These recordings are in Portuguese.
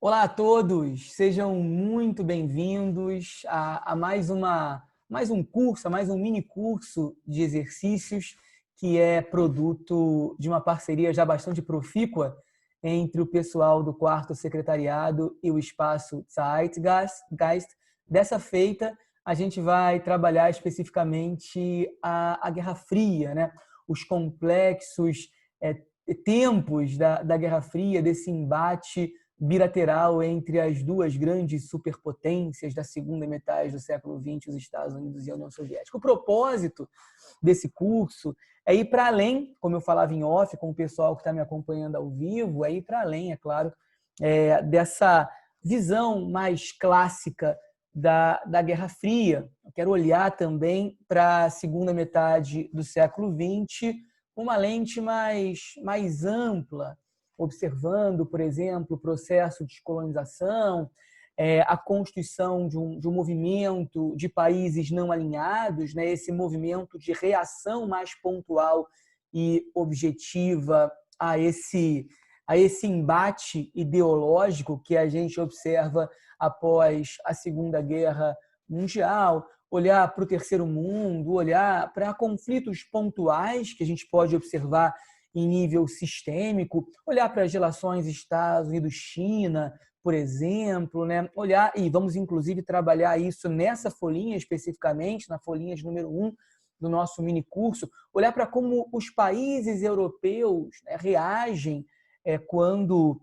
Olá a todos, sejam muito bem-vindos a mais um curso, a mais um mini curso de exercícios que é produto de uma parceria já bastante profícua entre o pessoal do quarto secretariado e o espaço Zeitgeist. Dessa feita, a gente vai trabalhar especificamente a Guerra Fria, né? Os complexos tempos da Guerra Fria, desse embate bilateral entre as duas grandes superpotências da segunda metade do século XX, os Estados Unidos e a União Soviética. O propósito desse curso é ir para além, como eu falava em off com o pessoal que está me acompanhando ao vivo, é ir para além, é claro, dessa visão mais clássica da Guerra Fria. Eu quero olhar também para a segunda metade do século XX com uma lente mais ampla, observando, por exemplo, o processo de colonização, a constituição de um movimento de países não alinhados, né? Esse movimento de reação mais pontual e objetiva a esse embate ideológico que a gente observa após a Segunda Guerra Mundial, olhar para o terceiro mundo, olhar para conflitos pontuais que a gente pode observar em nível sistêmico, olhar para as relações Estados Unidos-China, por exemplo, né? Olhar, e vamos inclusive trabalhar isso nessa folhinha especificamente, na folhinha de número 1 do nosso mini curso, olhar para como os países europeus, né, reagem quando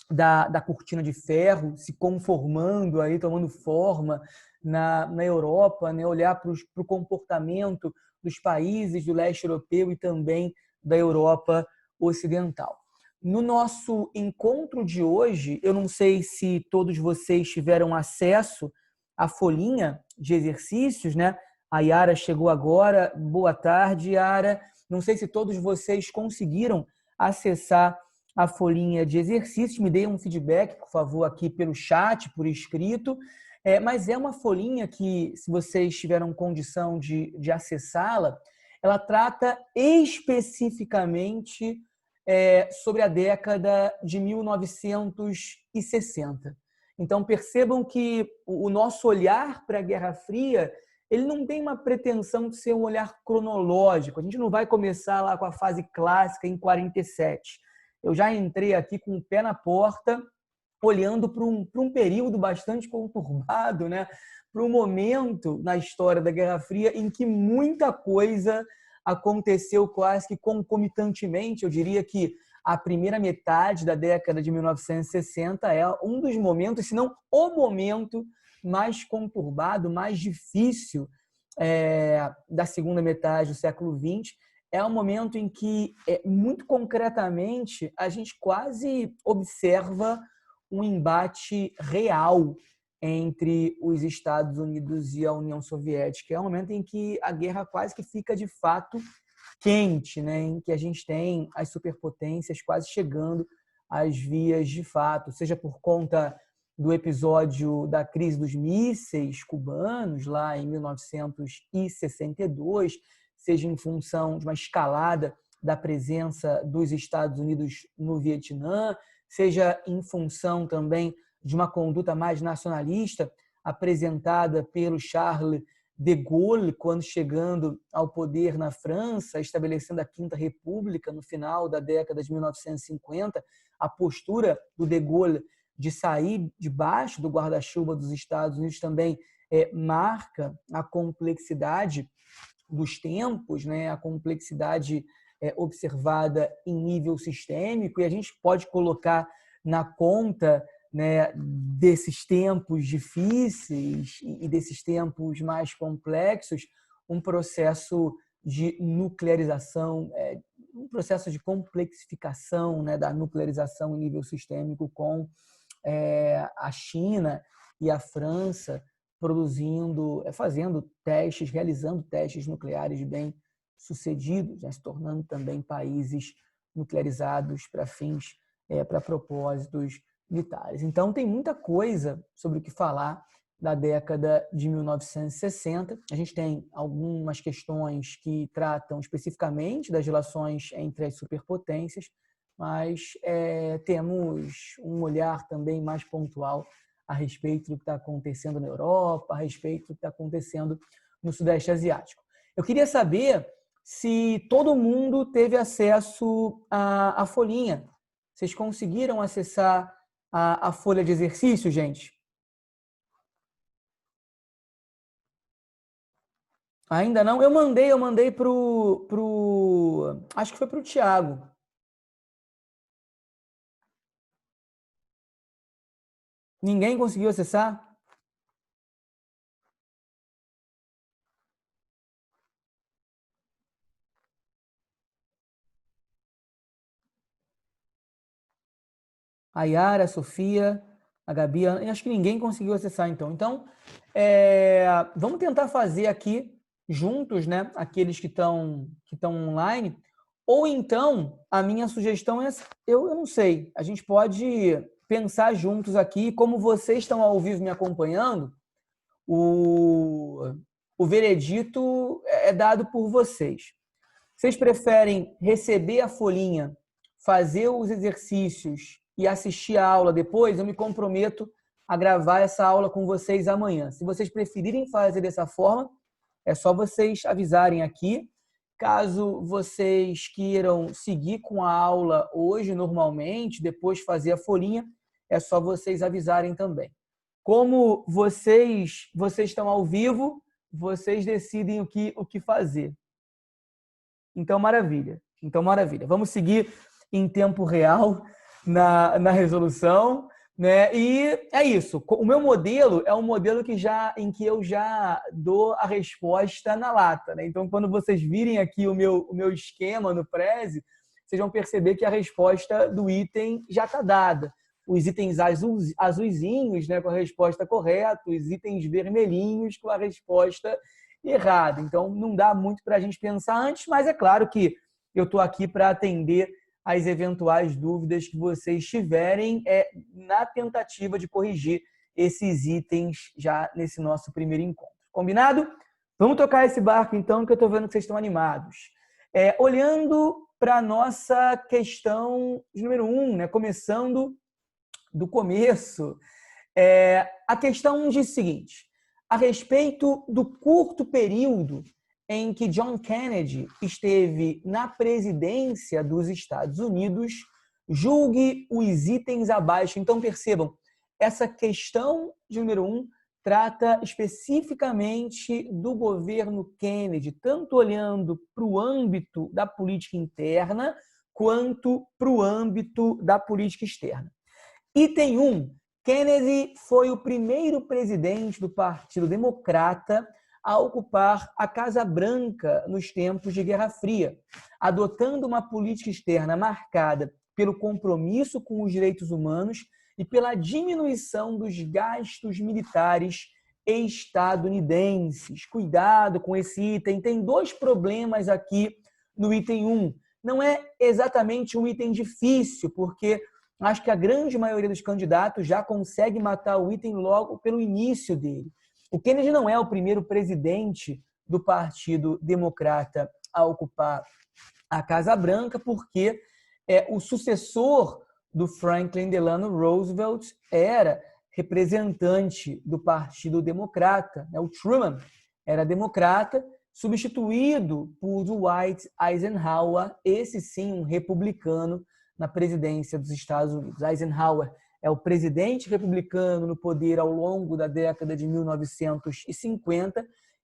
da cortina de ferro se conformando, aí, tomando forma na Europa, né? Olhar para o comportamento dos países do leste europeu e também da Europa Ocidental. No nosso encontro de hoje, eu não sei se todos vocês tiveram acesso à folhinha de exercícios, né? A Yara chegou agora. Boa tarde, Yara. Não sei se todos vocês conseguiram acessar a folhinha de exercícios. Me deem um feedback, por favor, aqui pelo chat, por escrito. Mas é uma folhinha que, se vocês tiveram condição de acessá-la, ela trata especificamente sobre a década de 1960. Então, percebam que o nosso olhar para a Guerra Fria, ele não tem uma pretensão de ser um olhar cronológico. A gente não vai começar lá com a fase clássica em 47. Eu já entrei aqui com o pé na porta, olhando para um período bastante conturbado, né? Para um momento na história da Guerra Fria em que muita coisa aconteceu quase que concomitantemente. Eu diria que a primeira metade da década de 1960 é um dos momentos, se não o momento mais conturbado, mais difícil da segunda metade do século XX. É um momento em que, muito concretamente, a gente quase observa um embate real entre os Estados Unidos e a União Soviética. É um momento em que a guerra quase que fica, de fato, quente, né? Em que a gente tem as superpotências quase chegando às vias de fato, seja por conta do episódio da crise dos mísseis cubanos, lá em 1962, seja em função de uma escalada da presença dos Estados Unidos no Vietnã, seja em função também de uma conduta mais nacionalista apresentada pelo Charles de Gaulle, quando chegando ao poder na França, estabelecendo a Quinta República no final da década de 1950, a postura do de Gaulle de sair debaixo do guarda-chuva dos Estados Unidos também marca a complexidade dos tempos, né? A complexidade observada em nível sistêmico, e a gente pode colocar na conta, né, desses tempos difíceis e desses tempos mais complexos, um processo de nuclearização, um processo de complexificação, né, da nuclearização em nível sistêmico, com a China e a França fazendo testes, realizando testes nucleares bem sucedidos, né, se tornando também países nuclearizados para fins, para propósitos militares. Então, tem muita coisa sobre o que falar da década de 1960. A gente tem algumas questões que tratam especificamente das relações entre as superpotências, mas temos um olhar também mais pontual a respeito do que está acontecendo na Europa, a respeito do que está acontecendo no Sudeste Asiático. Eu queria saber se todo mundo teve acesso à folhinha. Vocês conseguiram acessar a folha de exercício, gente? Ainda não? Eu mandei acho que foi pro Thiago. Ninguém conseguiu acessar? A Yara, a Sofia, a Gabi, acho que ninguém conseguiu acessar então. Então, vamos tentar fazer aqui juntos, né? Aqueles que estão online. Ou então, a minha sugestão é, eu não sei, a gente pode pensar juntos aqui, como vocês estão ao vivo me acompanhando, o, o veredito é dado por vocês. Vocês preferem receber a folhinha, fazer os exercícios e assistir a aula depois? Eu me comprometo a gravar essa aula com vocês amanhã. Se vocês preferirem fazer dessa forma, é só vocês avisarem aqui. Caso vocês queiram seguir com a aula hoje normalmente, depois fazer a folhinha, é só vocês avisarem também. Como vocês estão ao vivo, vocês decidem o que fazer. Então, maravilha. Vamos seguir em tempo real na resolução, né? E é isso. O meu modelo é um modelo em que eu já dou a resposta na lata, né? Então, quando vocês virem aqui o meu esquema no Prezi, vocês vão perceber que a resposta do item já está dada. Os itens azuizinhos, né, com a resposta correta, os itens vermelhinhos com a resposta errada. Então, não dá muito para a gente pensar antes, mas é claro que eu estou aqui para atender as eventuais dúvidas que vocês tiverem na tentativa de corrigir esses itens já nesse nosso primeiro encontro. Combinado? Vamos tocar esse barco, então, que eu estou vendo que vocês estão animados. Olhando para a nossa questão de número 1, né, começando do começo, a questão diz o seguinte: a respeito do curto período em que John Kennedy esteve na presidência dos Estados Unidos, julgue os itens abaixo. Então, percebam, essa questão de número 1 trata especificamente do governo Kennedy, tanto olhando para o âmbito da política interna quanto para o âmbito da política externa. Item 1. Kennedy foi o primeiro presidente do Partido Democrata a ocupar a Casa Branca nos tempos de Guerra Fria, adotando uma política externa marcada pelo compromisso com os direitos humanos e pela diminuição dos gastos militares estadunidenses. Cuidado com esse item, tem dois problemas aqui no item 1. Não é exatamente um item difícil, porque acho que a grande maioria dos candidatos já consegue matar o item logo pelo início dele. O Kennedy não é o primeiro presidente do Partido Democrata a ocupar a Casa Branca, porque o sucessor do Franklin Delano Roosevelt era representante do Partido Democrata. O Truman era democrata, substituído por Dwight Eisenhower, esse sim um republicano, na presidência dos Estados Unidos. Eisenhower é o presidente republicano no poder ao longo da década de 1950,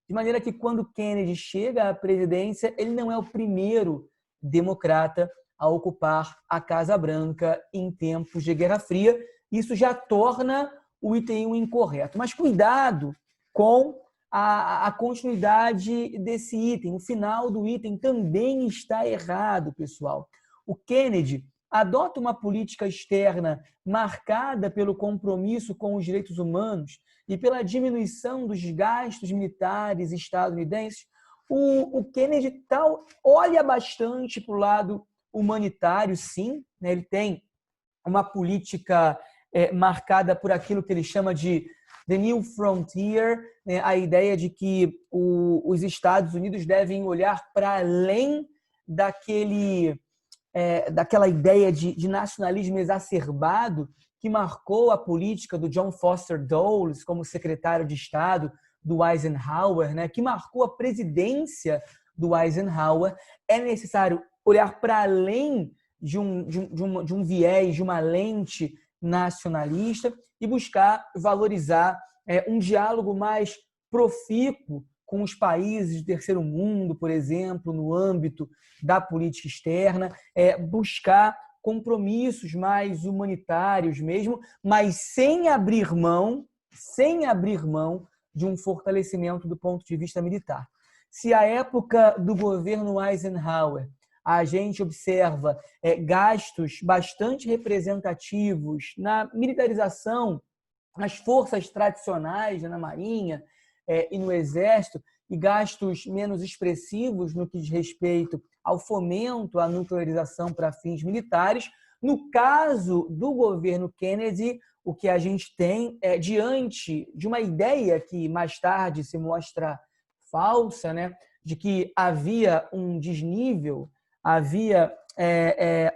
de maneira que quando Kennedy chega à presidência, ele não é o primeiro democrata a ocupar a Casa Branca em tempos de Guerra Fria. Isso já torna o item 1 incorreto. Mas cuidado com a continuidade desse item. O final do item também está errado, pessoal. O Kennedy adota uma política externa marcada pelo compromisso com os direitos humanos e pela diminuição dos gastos militares estadunidenses. O Kennedy olha bastante para o lado humanitário, sim, né? Ele tem uma política marcada por aquilo que ele chama de The New Frontier, né? A ideia de que os Estados Unidos devem olhar para além daquele daquela ideia de nacionalismo exacerbado que marcou a política do John Foster Dulles como secretário de Estado do Eisenhower, né, que marcou a presidência do Eisenhower. É necessário olhar para além de um viés, de uma lente nacionalista e buscar valorizar um diálogo mais profícuo com os países do terceiro mundo, por exemplo, no âmbito da política externa, buscar compromissos mais humanitários mesmo, mas sem abrir mão de um fortalecimento do ponto de vista militar. Se a época do governo Eisenhower a gente observa gastos bastante representativos na militarização, nas forças tradicionais, na Marinha e no Exército, e gastos menos expressivos no que diz respeito ao fomento à nuclearização para fins militares. No caso do governo Kennedy, o que a gente tem é, diante de uma ideia que mais tarde se mostra falsa, né, de que havia um desnível, havia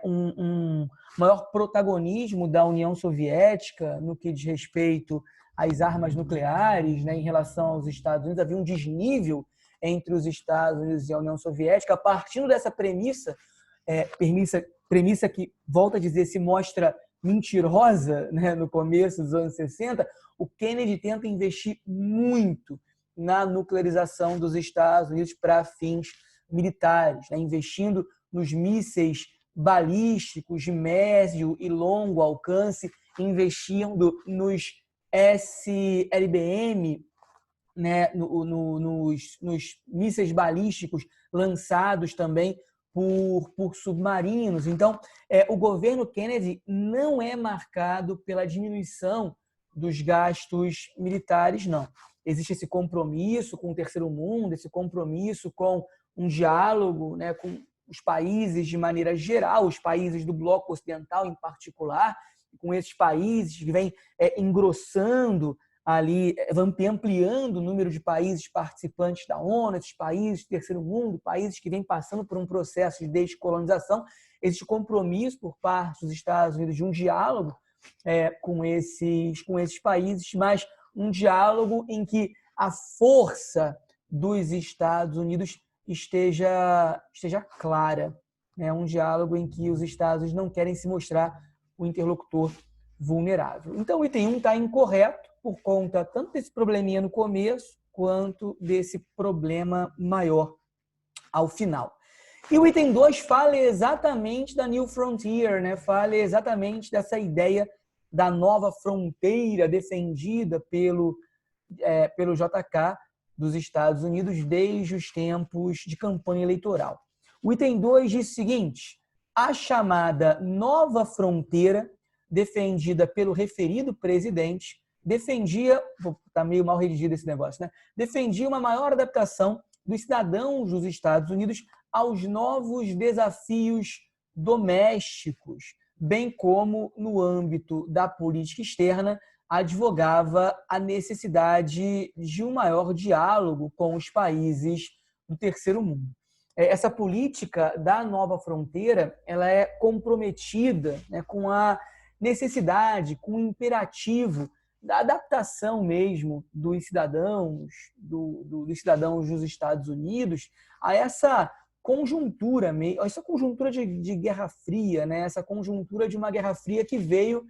um maior protagonismo da União Soviética no que diz respeito às armas nucleares, né, em relação aos Estados Unidos, havia um desnível entre os Estados Unidos e a União Soviética. Partindo dessa premissa que, volto a dizer, se mostra mentirosa, né, no começo dos anos 60, o Kennedy tenta investir muito na nuclearização dos Estados Unidos para fins militares, né, investindo nos mísseis balísticos de médio e longo alcance, investindo nos SLBM, né, nos mísseis balísticos lançados também por submarinos. Então, o governo Kennedy não é marcado pela diminuição dos gastos militares, não. Existe esse compromisso com o terceiro mundo, esse compromisso com um diálogo, né, com os países de maneira geral, os países do bloco ocidental em particular, com esses países que vêm engrossando ali, ampliando o número de países participantes da ONU, esses países do terceiro mundo, países que vêm passando por um processo de descolonização. Existe compromisso por parte dos Estados Unidos de um diálogo com esses países, mas um diálogo em que a força dos Estados Unidos esteja clara. É um diálogo em que os Estados Unidos não querem se mostrar o interlocutor vulnerável. Então, o item 1 está incorreto por conta tanto desse probleminha no começo quanto desse problema maior ao final. E o item 2 fala exatamente da New Frontier, né? Fala exatamente dessa ideia da nova fronteira defendida pelo JK dos Estados Unidos desde os tempos de campanha eleitoral. O item 2 diz o seguinte: a chamada nova fronteira defendida pelo referido presidente defendia, está meio mal redigido esse negócio, né? Defendia uma maior adaptação dos cidadãos dos Estados Unidos aos novos desafios domésticos, bem como no âmbito da política externa, advogava a necessidade de um maior diálogo com os países do terceiro mundo. Essa política da nova fronteira, ela é comprometida, né, com a necessidade, com o imperativo da adaptação mesmo dos cidadãos dos Estados Unidos a essa conjuntura de Guerra Fria, né? Essa conjuntura de uma Guerra Fria que veio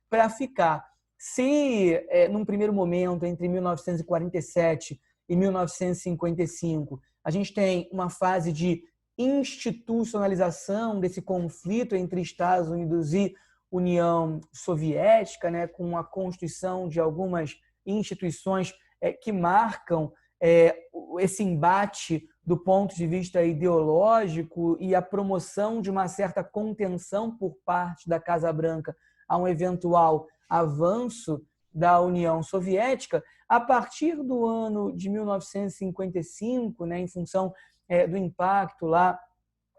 para ficar. Se, num primeiro momento, entre 1947 e 1955, a gente tem uma fase de institucionalização desse conflito entre Estados Unidos e União Soviética, né, com a constituição de algumas instituições que marcam esse embate do ponto de vista ideológico e a promoção de uma certa contenção por parte da Casa Branca a um eventual avanço da União Soviética. A partir do ano de 1955, né, em função do impacto lá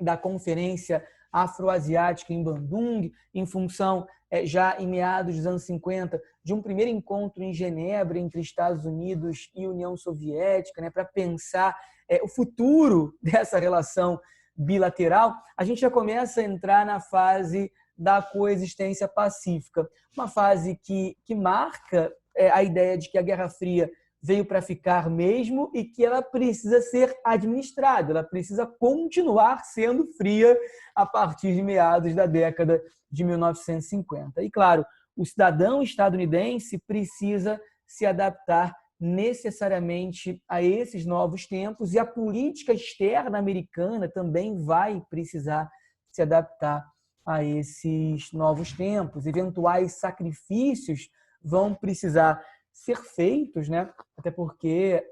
da Conferência Afroasiática em Bandung, em função, já em meados dos anos 50, de um primeiro encontro em Genebra entre Estados Unidos e União Soviética, né, para pensar o futuro dessa relação bilateral, a gente já começa a entrar na fase da coexistência pacífica. Uma fase que marca a ideia de que a Guerra Fria veio para ficar mesmo e que ela precisa ser administrada, ela precisa continuar sendo fria a partir de meados da década de 1950. E, claro, o cidadão estadunidense precisa se adaptar necessariamente a esses novos tempos e a política externa americana também vai precisar se adaptar a esses novos tempos. Eventuais sacrifícios vão precisar ser feitos, né? Até porque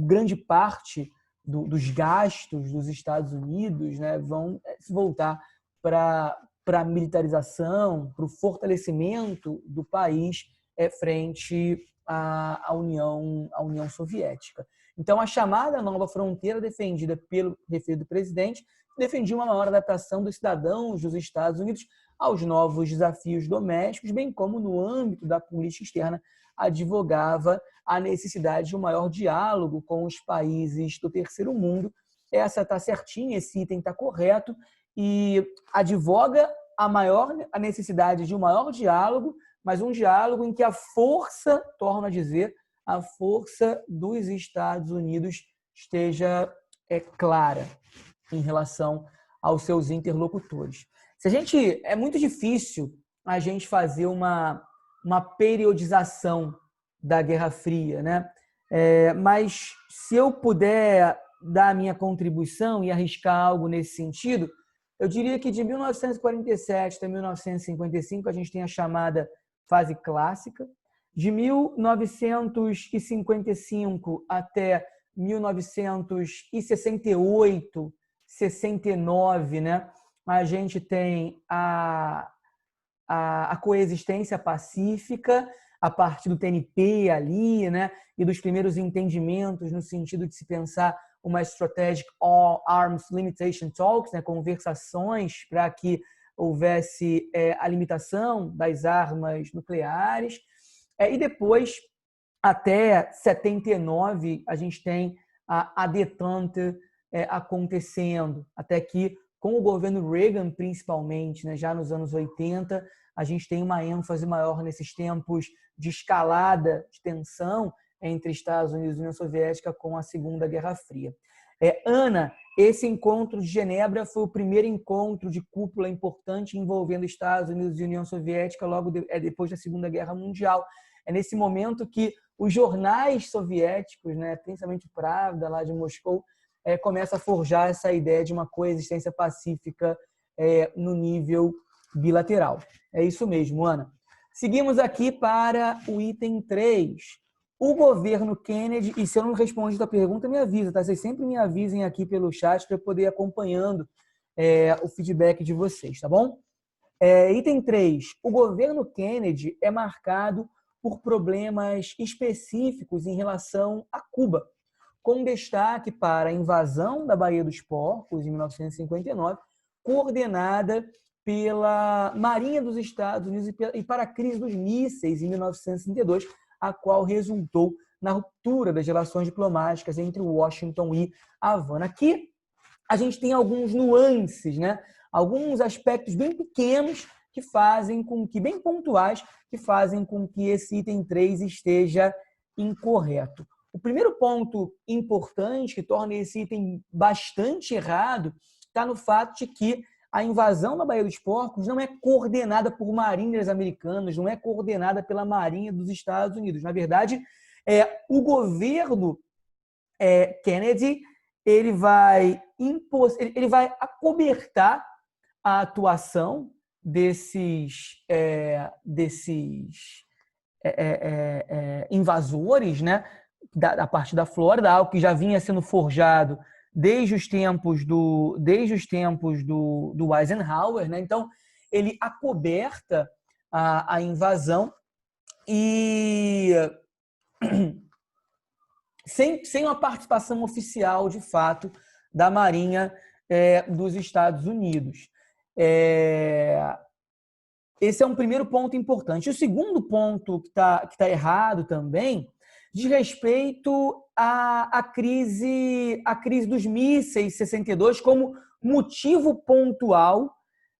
grande parte dos gastos dos Estados Unidos, né, vão se voltar para a militarização, para o fortalecimento do país frente à União Soviética. Então, a chamada nova fronteira defendida pelo referido presidente defendia uma maior adaptação dos cidadãos dos Estados Unidos aos novos desafios domésticos, bem como no âmbito da política externa advogava a necessidade de um maior diálogo com os países do terceiro mundo. Essa está certinha, esse item está correto e advoga a necessidade de um maior diálogo, mas um diálogo em que a força, torno a dizer, a força dos Estados Unidos esteja clara em relação aos seus interlocutores. É muito difícil a gente fazer uma periodização da Guerra Fria, né? Mas se eu puder dar a minha contribuição e arriscar algo nesse sentido, eu diria que de 1947 até 1955 a gente tem a chamada fase clássica, de 1955 até 1968, 69, né? A gente tem a coexistência pacífica a partir do TNP ali, né? E dos primeiros entendimentos no sentido de se pensar uma Strategic Arms Limitation Talks, né? Conversações para que houvesse a limitação das armas nucleares. E depois, até 79, a gente tem a détente acontecendo, até que com o governo Reagan, principalmente, né, já nos anos 80, a gente tem uma ênfase maior nesses tempos de escalada de tensão entre Estados Unidos e União Soviética com a Segunda Guerra Fria. Ana, esse encontro de Genebra foi o primeiro encontro de cúpula importante envolvendo Estados Unidos e União Soviética logo depois da Segunda Guerra Mundial. É nesse momento que os jornais soviéticos, né, principalmente o Pravda, lá de Moscou, começa a forjar essa ideia de uma coexistência pacífica no nível bilateral. É isso mesmo, Ana. Seguimos aqui para o item 3. O governo Kennedy, e se eu não respondi a pergunta, me avisa, tá? Vocês sempre me avisem aqui pelo chat para eu poder ir acompanhando o feedback de vocês, tá bom? Item 3. O governo Kennedy é marcado por problemas específicos em relação a Cuba, com destaque para a invasão da Baía dos Porcos, em 1959, coordenada pela Marinha dos Estados Unidos e para a crise dos mísseis, em 1962, a qual resultou na ruptura das relações diplomáticas entre Washington e Havana. Aqui a gente tem alguns nuances, né? Alguns aspectos bem pequenos que fazem com que, bem pontuais, que fazem com que esse item 3 esteja incorreto. O primeiro ponto importante que torna esse item bastante errado está no fato de que a invasão da Baía dos Porcos não é coordenada por marinhas americanas, não é coordenada pela Marinha dos Estados Unidos. Na verdade, o governo Kennedy ele vai acobertar a atuação desses invasores, né, da parte da Flórida, algo que já vinha sendo forjado desde os tempos do Eisenhower, né? Então, ele acoberta a invasão e sem uma participação oficial, de fato, da Marinha dos Estados Unidos. Esse é um primeiro ponto importante. O segundo ponto que tá errado também diz respeito à crise dos mísseis 62 como motivo pontual,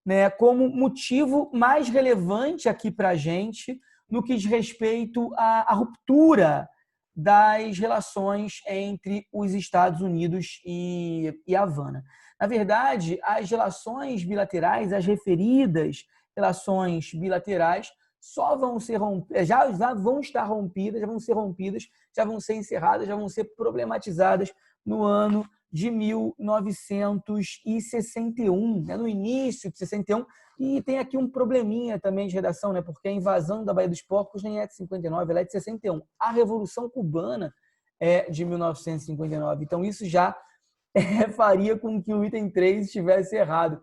né, como motivo mais relevante aqui para a gente no que diz respeito à ruptura das relações entre os Estados Unidos e Havana. Na verdade, as relações bilaterais, as referidas relações bilaterais, só vão ser já vão estar rompidas, já vão ser rompidas, já vão ser encerradas, já vão ser problematizadas no ano de 1961, né? No início de 61. E tem aqui um probleminha também de redação, né? Porque a invasão da Baía dos Porcos nem é de 59, ela é de 61. A Revolução Cubana é de 1959. Então, isso já faria com que o item 3 estivesse errado.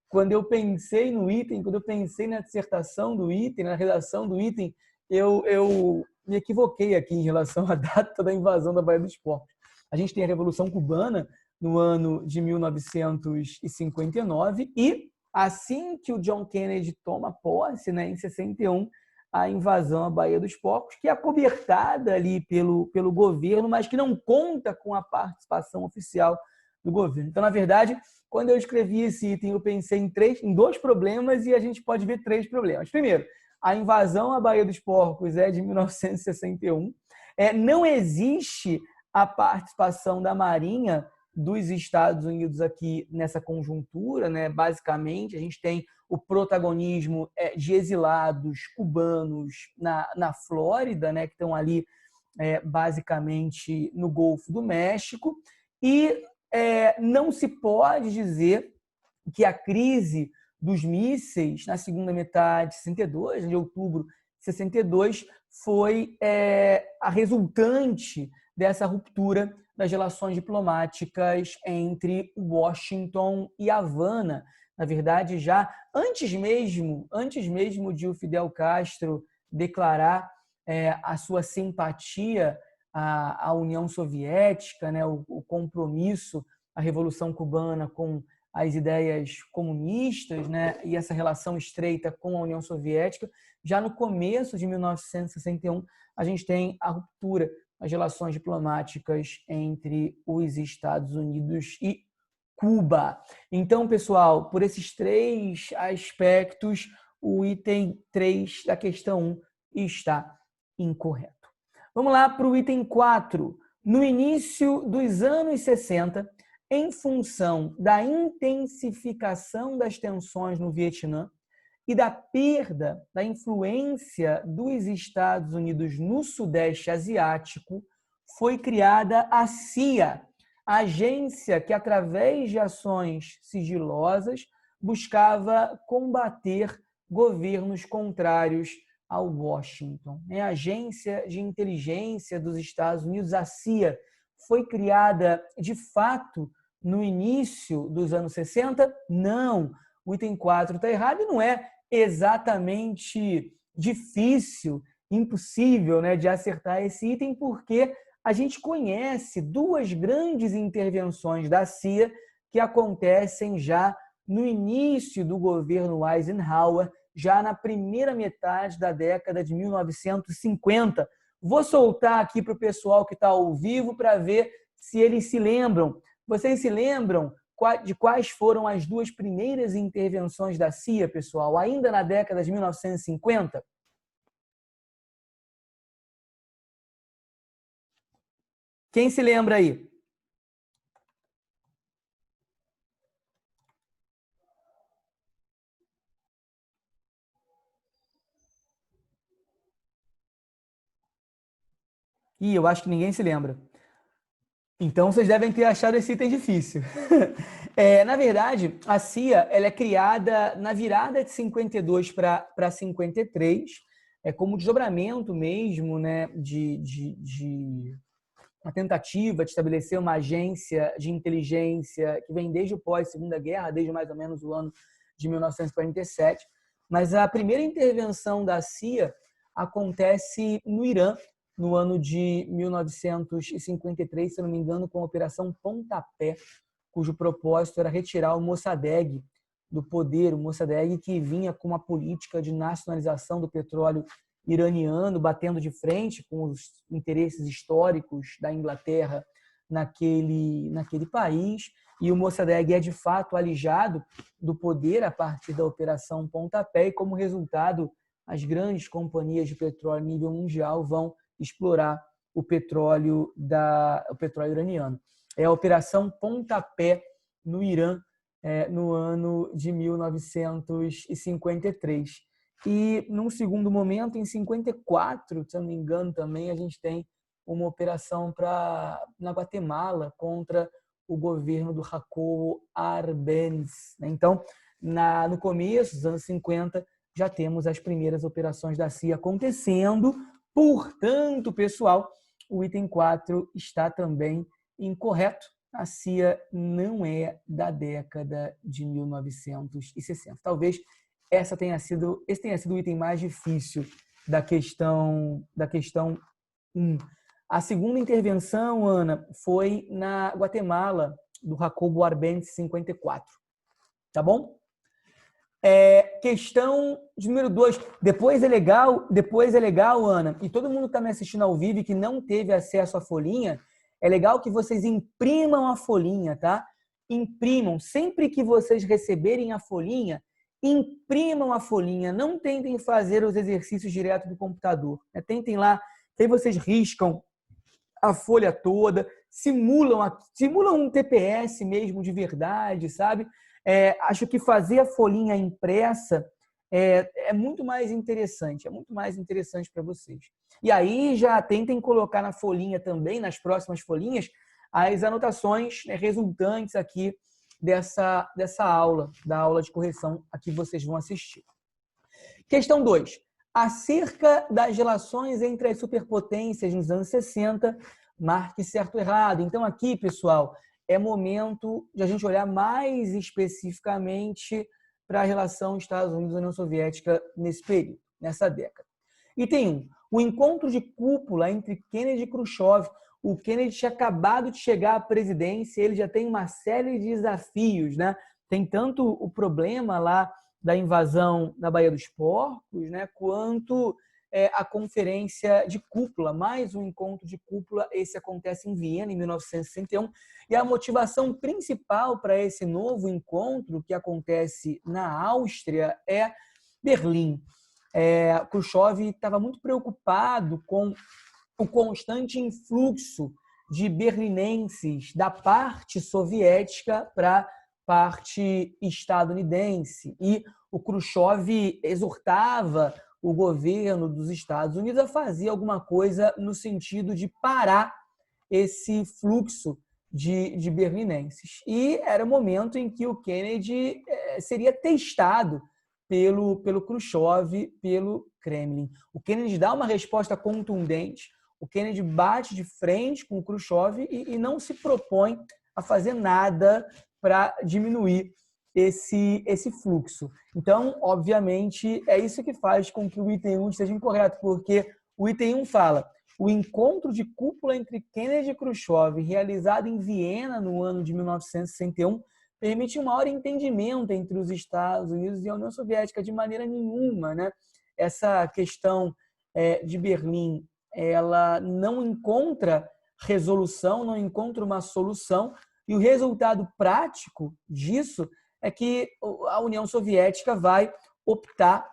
Quando eu pensei no item, quando eu pensei na dissertação do item, na redação do item, eu me equivoquei aqui em relação à data da invasão da Baía dos Porcos. A gente tem a Revolução Cubana no ano de 1959 e assim que o John Kennedy toma posse, né, em 61, a invasão à Baía dos Porcos, que é acobertada ali pelo governo, mas que não conta com a participação oficial do governo. Então, na verdade, quando eu escrevi esse item, eu pensei em dois problemas e a gente pode ver três problemas. Primeiro, a invasão à Baía dos Porcos é de 1961. Não existe a participação da Marinha dos Estados Unidos aqui nessa conjuntura, né? Basicamente, a gente tem o protagonismo de exilados cubanos na Flórida, né? Que estão ali basicamente no Golfo do México, e não se pode dizer que a crise dos mísseis na segunda metade de 62, de outubro de 62, foi a resultante dessa ruptura das relações diplomáticas entre Washington e Havana. Na verdade, já antes mesmo de o Fidel Castro declarar a sua simpatia à União Soviética, né, o compromisso, a Revolução Cubana com as ideias comunistas, né, e essa relação estreita com a União Soviética, já no começo de 1961, a gente tem a ruptura das relações diplomáticas entre os Estados Unidos e Cuba. Então, pessoal, por esses três aspectos, o item 3 da questão 1 está incorreto. Vamos lá para o item 4. No início dos anos 60, em função da intensificação das tensões no Vietnã e da perda da influência dos Estados Unidos no Sudeste Asiático, foi criada a CIA, a agência que, através de ações sigilosas, buscava combater governos contrários ao Washington. A Agência de Inteligência dos Estados Unidos, a CIA, foi criada de fato no início dos anos 60? Não. O item 4 está errado e não é exatamente difícil, impossível, né, de acertar esse item, porque a gente conhece duas grandes intervenções da CIA que acontecem já no início do governo Eisenhower, já na primeira metade da década de 1950. Vou soltar aqui para o pessoal que está ao vivo para ver se eles se lembram. Vocês se lembram de quais foram as duas primeiras intervenções da CIA, pessoal, ainda na década de 1950? Quem se lembra aí? Ih, eu acho que ninguém se lembra. Então, vocês devem ter achado esse item difícil. Na verdade, a CIA ela é criada na virada de 52 para 53, como desdobramento mesmo, né, de uma tentativa de estabelecer uma agência de inteligência que vem desde o pós-Segunda Guerra, desde mais ou menos o ano de 1947. Mas a primeira intervenção da CIA acontece no Irã, no ano de 1953, se não me engano, com a Operação Pontapé, cujo propósito era retirar o Mossadegh do poder, o Mossadegh que vinha com uma política de nacionalização do petróleo iraniano, batendo de frente com os interesses históricos da Inglaterra naquele país. e o Mossadegh é de fato alijado do poder a partir da Operação Pontapé, e como resultado, as grandes companhias de petróleo a nível mundial vão explorar o petróleo iraniano. É a Operação Pontapé no Irã, no ano de 1953. E, num segundo momento, em 54, se eu não me engano, também a gente tem uma operação na Guatemala contra o governo do Jacobo Arbenz. Então, no começo dos anos 50, já temos as primeiras operações da CIA acontecendo. Portanto, pessoal, o item 4 está também incorreto. A CIA não é da década de 1960. Talvez esse tenha sido o item mais difícil da questão 1. A segunda intervenção, Ana, foi na Guatemala, do Jacobo Arbenz, 54. Tá bom? Questão de número 2. Depois é legal, Ana, e todo mundo que está me assistindo ao vivo e que não teve acesso à folhinha, é legal que vocês imprimam a folhinha, tá? Imprimam. Sempre que vocês receberem a folhinha, imprimam a folhinha. Não tentem fazer os exercícios direto do computador. Tentem lá, aí vocês riscam a folha toda, simulam um TPS mesmo de verdade, sabe? Acho que fazer a folhinha impressa é muito mais interessante, para vocês. E aí já tentem colocar na folhinha também, nas próximas folhinhas, as anotações resultantes aqui dessa aula, da aula de correção a que vocês vão assistir. Questão 2. Acerca das relações entre as superpotências nos anos 60, marque certo ou errado. Então aqui, pessoal, é momento de a gente olhar mais especificamente para a relação Estados Unidos e União Soviética nesse período, nessa década. Item 1. O encontro de cúpula entre Kennedy e Khrushchev. O Kennedy tinha acabado de chegar à presidência, ele já tem uma série de desafios, né? Tem tanto o problema lá da invasão da Baía dos Porcos, né, quanto a conferência de cúpula, mais um encontro de cúpula. Esse acontece em Viena, em 1961, e a motivação principal para esse novo encontro, que acontece na Áustria, é Berlim. Khrushchev estava muito preocupado com o constante influxo de berlinenses da parte soviética para parte estadunidense, e o Khrushchev exortava o governo dos Estados Unidos a fazer alguma coisa no sentido de parar esse fluxo de berlinenses. E era o momento em que o Kennedy seria testado pelo Khrushchev, pelo Kremlin. O Kennedy dá uma resposta contundente, o Kennedy bate de frente com o Khrushchev e não se propõe a fazer nada para diminuir esse fluxo. Então, obviamente, é isso que faz com que o item 1 esteja incorreto, porque o item 1 fala: o encontro de cúpula entre Kennedy e Khrushchev, realizado em Viena no ano de 1961, permite um maior entendimento entre os Estados Unidos e a União Soviética. De maneira nenhuma, né? Essa questão de Berlim, ela não encontra resolução, não encontra uma solução, e o resultado prático disso é que a União Soviética vai optar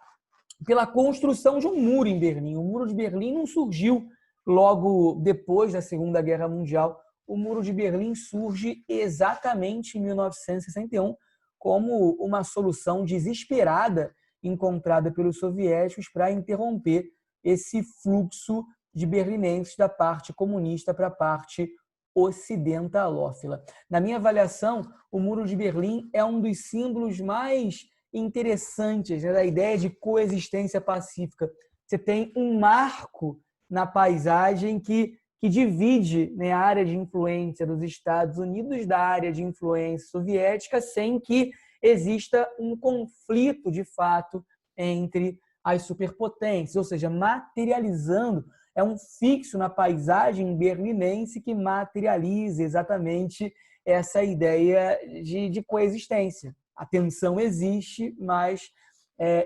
pela construção de um muro em Berlim. O Muro de Berlim não surgiu logo depois da Segunda Guerra Mundial. O Muro de Berlim surge exatamente em 1961 como uma solução desesperada encontrada pelos soviéticos para interromper esse fluxo de berlinenses da parte comunista para a parte ocidentalófila. Na minha avaliação, o Muro de Berlim é um dos símbolos mais interessantes, né, da ideia de coexistência pacífica. Você tem um marco na paisagem que divide, né, a área de influência dos Estados Unidos da área de influência soviética, sem que exista um conflito de fato entre as superpotências, ou seja, materializando. É um fixo na paisagem berlinense que materializa exatamente essa ideia de coexistência. A tensão existe, mas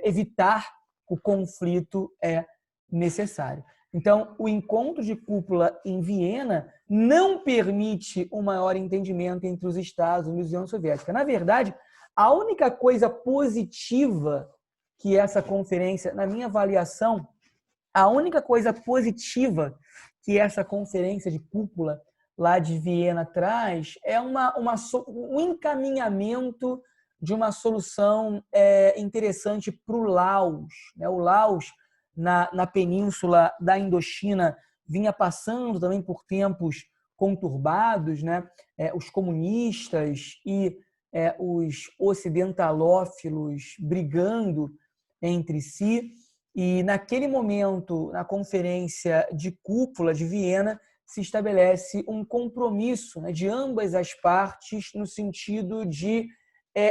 evitar o conflito é necessário. Então, o encontro de cúpula em Viena não permite um maior entendimento entre os Estados Unidos e a União Soviética. Na verdade, a única coisa positiva que essa conferência, na minha avaliação, a única coisa positiva que essa conferência de cúpula lá de Viena traz é um encaminhamento de uma solução interessante para o Laos. O Laos, na península da Indochina, vinha passando também por tempos conturbados, né? Os comunistas e os ocidentalófilos brigando entre si. E naquele momento, na conferência de cúpula de Viena, se estabelece um compromisso, né, de ambas as partes no sentido de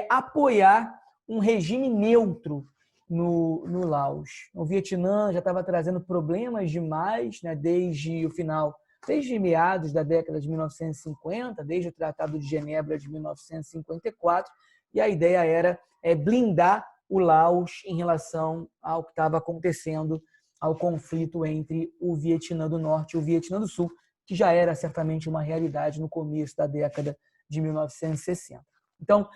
apoiar um regime neutro no Laos. O Vietnã já estava trazendo problemas demais, né, desde meados da década de 1950, desde o Tratado de Genebra de 1954, e a ideia era blindar o Laos em relação ao que estava acontecendo, ao conflito entre o Vietnã do Norte e o Vietnã do Sul, que já era certamente uma realidade no começo da década de 1960. Então,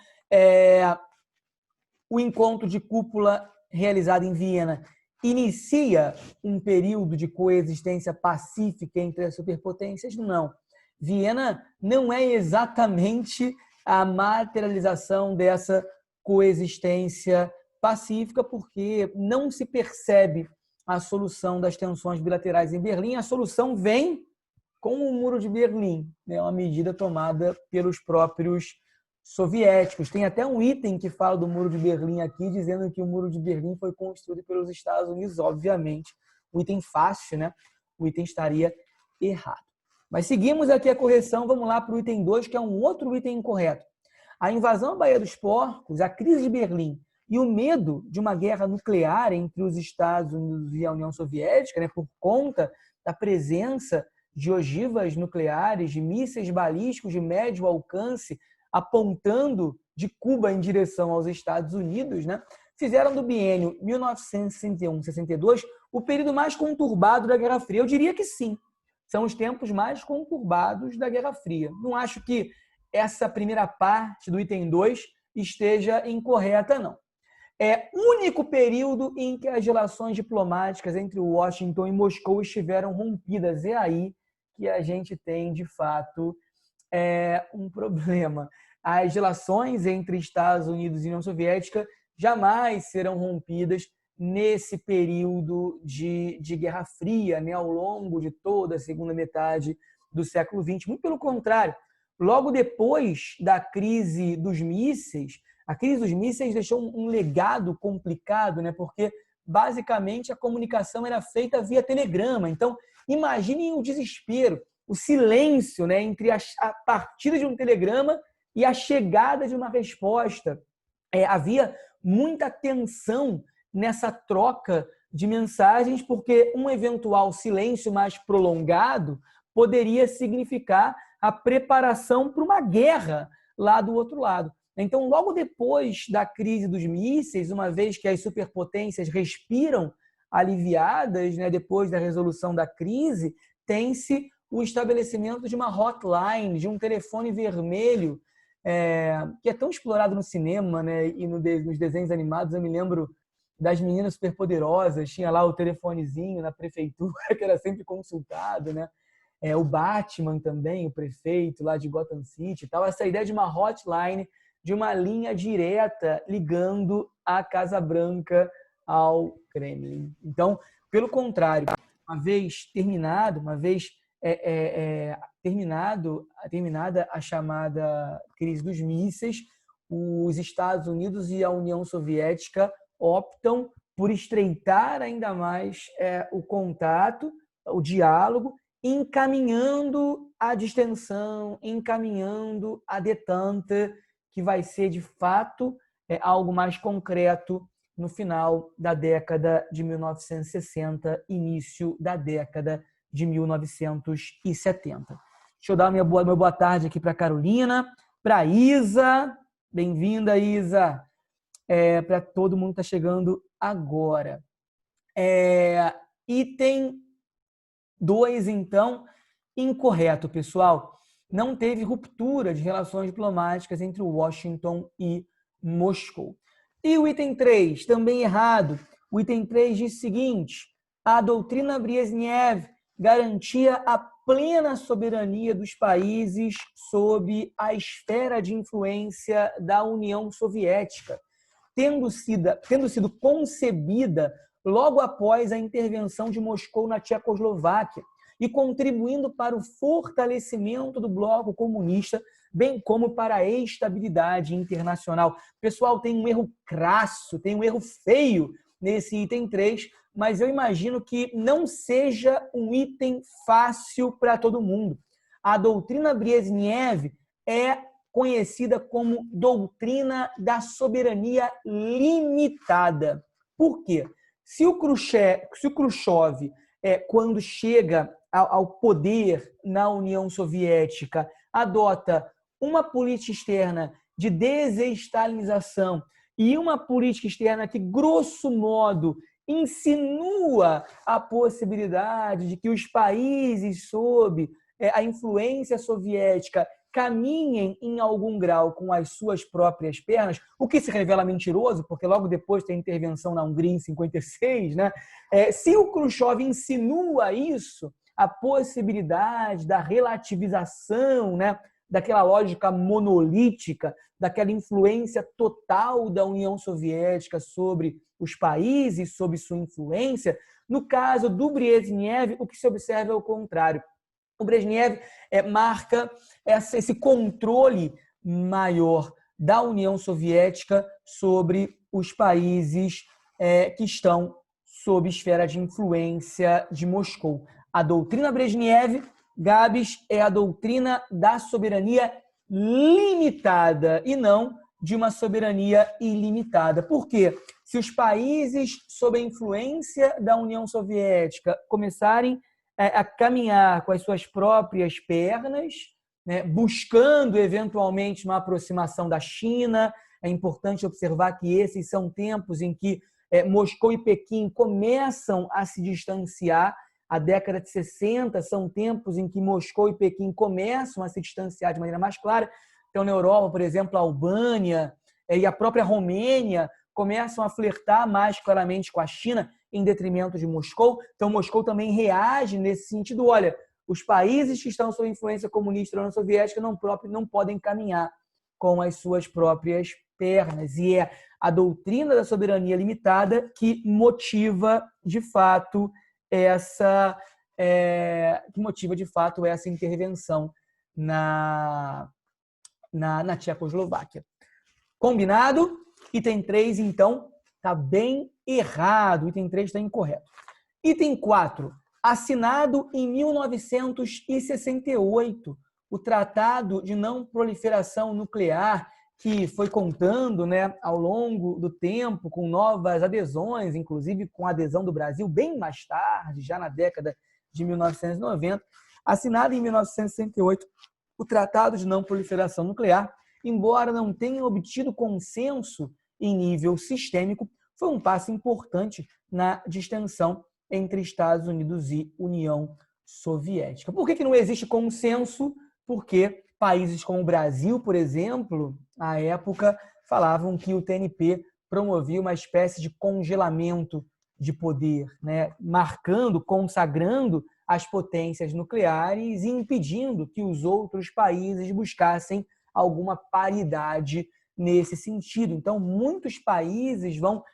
o encontro de cúpula realizado em Viena inicia um período de coexistência pacífica entre as superpotências? Não. Viena não é exatamente a materialização dessa coexistência pacífica, porque não se percebe a solução das tensões bilaterais em Berlim. A solução vem com o Muro de Berlim, né? Uma medida tomada pelos próprios soviéticos. Tem até um item que fala do Muro de Berlim aqui, dizendo que o Muro de Berlim foi construído pelos Estados Unidos, obviamente. Um item fácil, né? O item estaria errado. Mas seguimos aqui a correção, vamos lá para o item 2, que é um outro item incorreto. A invasão à Baía dos Porcos, a crise de Berlim e o medo de uma guerra nuclear entre os Estados Unidos e a União Soviética, né, por conta da presença de ogivas nucleares, de mísseis balísticos de médio alcance, apontando de Cuba em direção aos Estados Unidos, né, fizeram do biênio 1961-62 o período mais conturbado da Guerra Fria. Eu diria que sim, são os tempos mais conturbados da Guerra Fria. Não acho que essa primeira parte do item 2 esteja incorreta, não. É o único período em que as relações diplomáticas entre Washington e Moscou estiveram rompidas. É aí que a gente tem, de fato, um problema. As relações entre Estados Unidos e União Soviética jamais serão rompidas nesse período de Guerra Fria, né, ao longo de toda a segunda metade do século XX. Muito pelo contrário, logo depois da crise dos mísseis, a crise dos mísseis deixou um legado complicado, né, porque basicamente a comunicação era feita via telegrama. Então, imaginem o desespero, o silêncio, né, entre a partida de um telegrama e a chegada de uma resposta. Havia muita tensão nessa troca de mensagens, porque um eventual silêncio mais prolongado poderia significar a preparação para uma guerra lá do outro lado. Então, logo depois da crise dos mísseis, uma vez que as superpotências respiram aliviadas, né, depois da resolução da crise, tem-se o estabelecimento de uma hotline, de um telefone vermelho, que é tão explorado no cinema, né, e nos desenhos animados. Eu me lembro das Meninas Superpoderosas, tinha lá o telefonezinho na prefeitura, que era sempre consultado, né? O Batman também, o prefeito lá de Gotham City e tal. Essa ideia de uma hotline, de uma linha direta ligando a Casa Branca ao Kremlin. Então, pelo contrário, uma vez terminada a chamada crise dos mísseis, os Estados Unidos e a União Soviética optam por estreitar ainda mais o contato, o diálogo, encaminhando a distensão, encaminhando a detente, que vai ser, de fato, algo mais concreto no final da década de 1960, início da década de 1970. Deixa eu dar minha boa tarde aqui para a Carolina, para a Isa. Bem-vinda, Isa. Para todo mundo que está chegando agora. Item 2, então, incorreto, pessoal. Não teve ruptura de relações diplomáticas entre Washington e Moscou. E o item 3, também errado. O item 3 diz o seguinte: a doutrina Brezhnev garantia a plena soberania dos países sob a esfera de influência da União Soviética, tendo sido concebida logo após a intervenção de Moscou na Tchecoslováquia e contribuindo para o fortalecimento do bloco comunista, bem como para a estabilidade internacional. Pessoal, tem um erro crasso, tem um erro feio nesse item 3, mas eu imagino que não seja um item fácil para todo mundo. A doutrina Brezhnev é conhecida como doutrina da soberania limitada. Por quê? Se o Khrushchev, quando chega ao poder na União Soviética, adota uma política externa de desestalinização e uma política externa que, grosso modo, insinua a possibilidade de que os países sob a influência soviética caminhem em algum grau com as suas próprias pernas, o que se revela mentiroso, porque logo depois tem a intervenção na Hungria em 56, né? Se o Khrushchev insinua isso, a possibilidade da relativização, né, daquela lógica monolítica, daquela influência total da União Soviética sobre os países, sob sua influência, no caso do Brezhnev, o que se observa é o contrário. O Brezhnev marca esse controle maior da União Soviética sobre os países que estão sob esfera de influência de Moscou. A doutrina Brezhnev, Gabs, é a doutrina da soberania limitada e não de uma soberania ilimitada. Por quê? Se os países sob a influência da União Soviética começarem a caminhar com as suas próprias pernas, né, buscando eventualmente uma aproximação da China, é importante observar que esses são tempos em que Moscou e Pequim começam a se distanciar. A década de 60 são tempos em que Moscou e Pequim começam a se distanciar de maneira mais clara. Então, na Europa, por exemplo, a Albânia e a própria Romênia começam a flertar mais claramente com a China em detrimento de Moscou. Então, Moscou também reage nesse sentido. Olha, os países que estão sob influência comunista da União Soviética não podem caminhar com as suas próprias pernas. E é a doutrina da soberania limitada que motiva, de fato, essa intervenção na Tchecoslováquia. Combinado? Item 3, então, está bem errado. O item 3 está incorreto. Item 4. Assinado em 1968, o Tratado de Não Proliferação Nuclear, que foi contando, né, ao longo do tempo, com novas adesões, inclusive com a adesão do Brasil bem mais tarde, já na década de 1990. Assinado em 1968, o Tratado de Não Proliferação Nuclear, embora não tenha obtido consenso em nível sistêmico, foi um passo importante na distensão entre Estados Unidos e União Soviética. Por que não existe consenso? Porque países como o Brasil, por exemplo, à época, falavam que o TNP promovia uma espécie de congelamento de poder, né? Marcando, consagrando as potências nucleares e impedindo que os outros países buscassem alguma paridade nesse sentido. Então, muitos países vão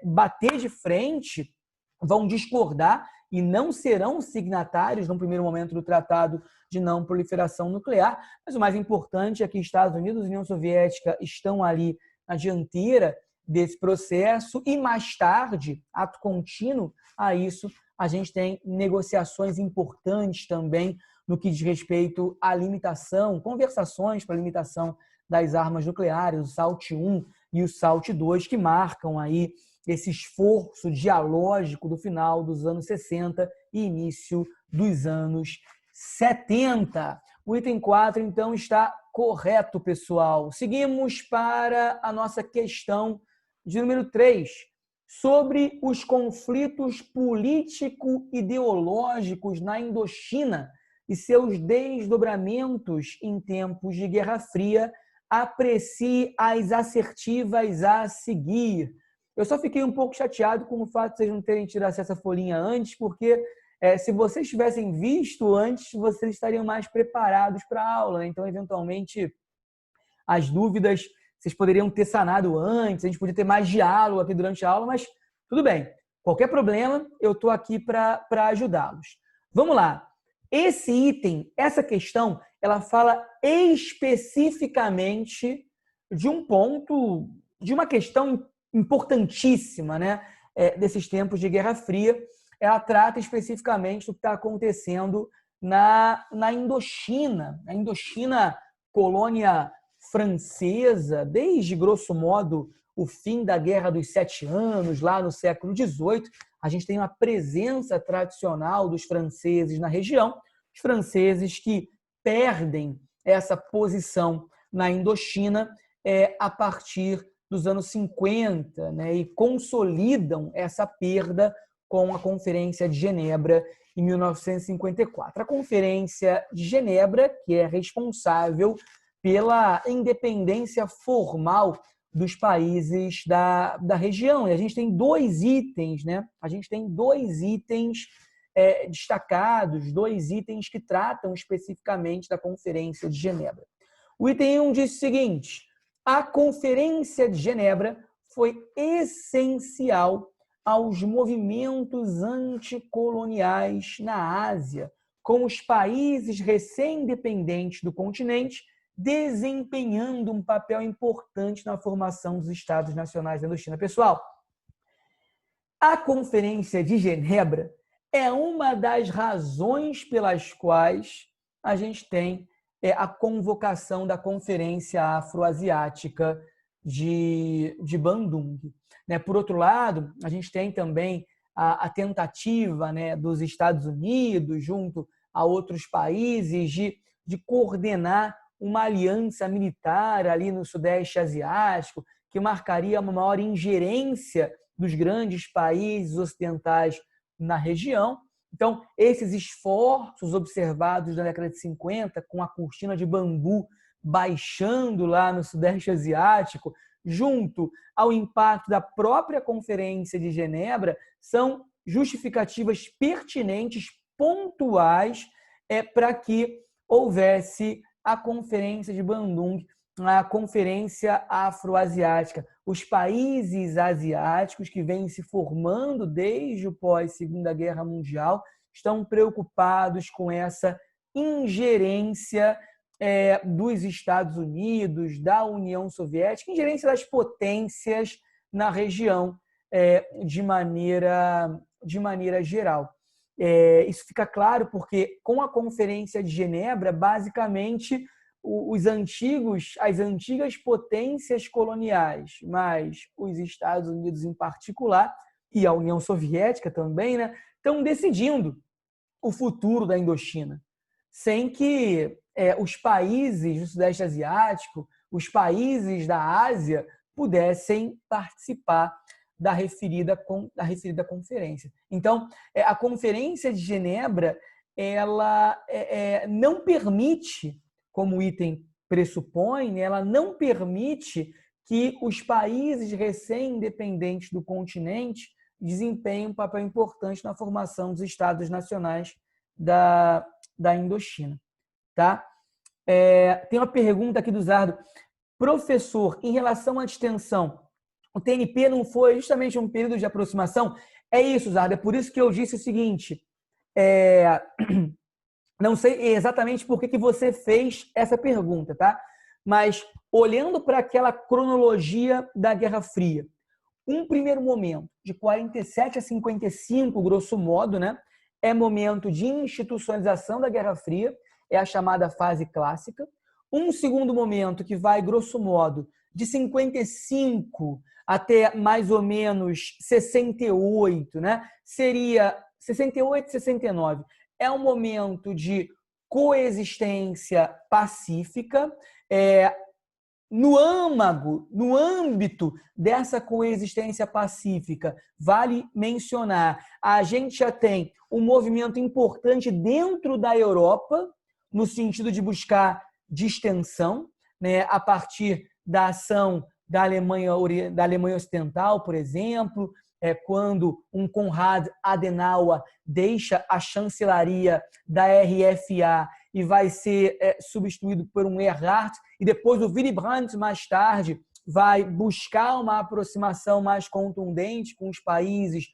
bater de frente, vão discordar e não serão signatários, no primeiro momento, do Tratado de Não Proliferação Nuclear. Mas o mais importante é que Estados Unidos e União Soviética estão ali na dianteira desse processo e, mais tarde, ato contínuo a isso, a gente tem negociações importantes também no que diz respeito à limitação, conversações para a limitação das armas nucleares, o SALT I e o SALT II, que marcam aí esse esforço dialógico do final dos anos 60 e início dos anos 70. O item 4, então, está correto, pessoal. Seguimos para a nossa questão de número 3. sobre os conflitos político-ideológicos na Indochina e seus desdobramentos em tempos de Guerra Fria. Aprecie as assertivas a seguir. Eu só fiquei um pouco chateado com o fato de vocês não terem tido acesso à folhinha antes, porque se vocês tivessem visto antes, vocês estariam mais preparados para a aula, né? Então, eventualmente, as dúvidas vocês poderiam ter sanado antes, a gente podia ter mais diálogo aqui durante a aula, mas tudo bem. Qualquer problema, eu estou aqui para ajudá-los. Vamos lá. Esse item, essa questão, ela fala especificamente de um ponto, de uma questão importantíssima, né, desses tempos de Guerra Fria. Ela trata especificamente do que está acontecendo na Indochina. A Indochina, colônia francesa, desde, grosso modo, o fim da Guerra dos Sete Anos, lá no século XVIII, a gente tem uma presença tradicional dos franceses na região, os franceses que perdem essa posição na Indochina a partir dos anos 50, né, e consolidam essa perda com a Conferência de Genebra em 1954. A Conferência de Genebra, que é responsável pela independência formal dos países da região. E a gente tem dois itens, né? A gente tem dois itens destacados, dois itens que tratam especificamente da Conferência de Genebra. O item 1 diz o seguinte: a Conferência de Genebra foi essencial aos movimentos anticoloniais na Ásia, com os países recém-independentes do continente desempenhando um papel importante na formação dos Estados Nacionais da Indochina. Pessoal, a Conferência de Genebra é uma das razões pelas quais a gente tem a convocação da Conferência Afroasiática de Bandung. Por outro lado, a gente tem também a tentativa, né, dos Estados Unidos, junto a outros países, de coordenar uma aliança militar ali no Sudeste Asiático, que marcaria uma maior ingerência dos grandes países ocidentais na região. Então, esses esforços observados na década de 50, com a cortina de bambu baixando lá no Sudeste Asiático, junto ao impacto da própria Conferência de Genebra, são justificativas pertinentes, pontuais, para que houvesse a Conferência de Bandung, a Conferência Afroasiática. Os países asiáticos que vêm se formando desde o pós-Segunda Guerra Mundial estão preocupados com essa ingerência dos Estados Unidos, da União Soviética, ingerência das potências na região de maneira geral. Isso fica claro porque, com a Conferência de Genebra, basicamente, as antigas potências coloniais, mas os Estados Unidos em particular, e a União Soviética também, né, estão decidindo o futuro da Indochina, sem que os países do Sudeste Asiático, os países da Ásia, pudessem participar da referida conferência. Então, a Conferência de Genebra, ela não permite, como o item pressupõe, ela não permite que os países recém-independentes do continente desempenhem um papel importante na formação dos Estados Nacionais da Indochina. Tá? Tem uma pergunta aqui do Zardo. Professor, em relação à distensão, o TNP não foi justamente um período de aproximação? É isso, Zardo. É por isso que eu disse o seguinte. Não sei exatamente por que você fez essa pergunta, tá? Mas, olhando para aquela cronologia da Guerra Fria, um primeiro momento, de 47 a 55, grosso modo, né, é momento de institucionalização da Guerra Fria, é a chamada fase clássica. Um segundo momento, que vai, grosso modo, de 55 até mais ou menos 68, né? Seria 68, 69. É um momento de coexistência pacífica, no âmago, no âmbito dessa coexistência pacífica, vale mencionar, a gente já tem um movimento importante dentro da Europa, no sentido de buscar distensão, né, a partir da ação da Alemanha Ocidental, por exemplo, quando um Konrad Adenauer deixa a chancelaria da RFA e vai ser substituído por um Erhard, e depois o Willy Brandt, mais tarde, vai buscar uma aproximação mais contundente com os países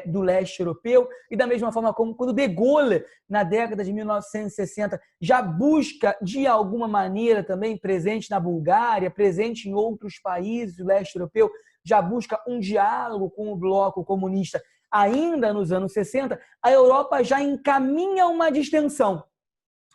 do leste europeu, e da mesma forma como quando de Gaulle, na década de 1960, já busca, de alguma maneira, também presente na Bulgária, presente em outros países do leste europeu, já busca um diálogo com o bloco comunista ainda nos anos 60, a Europa já encaminha uma distensão.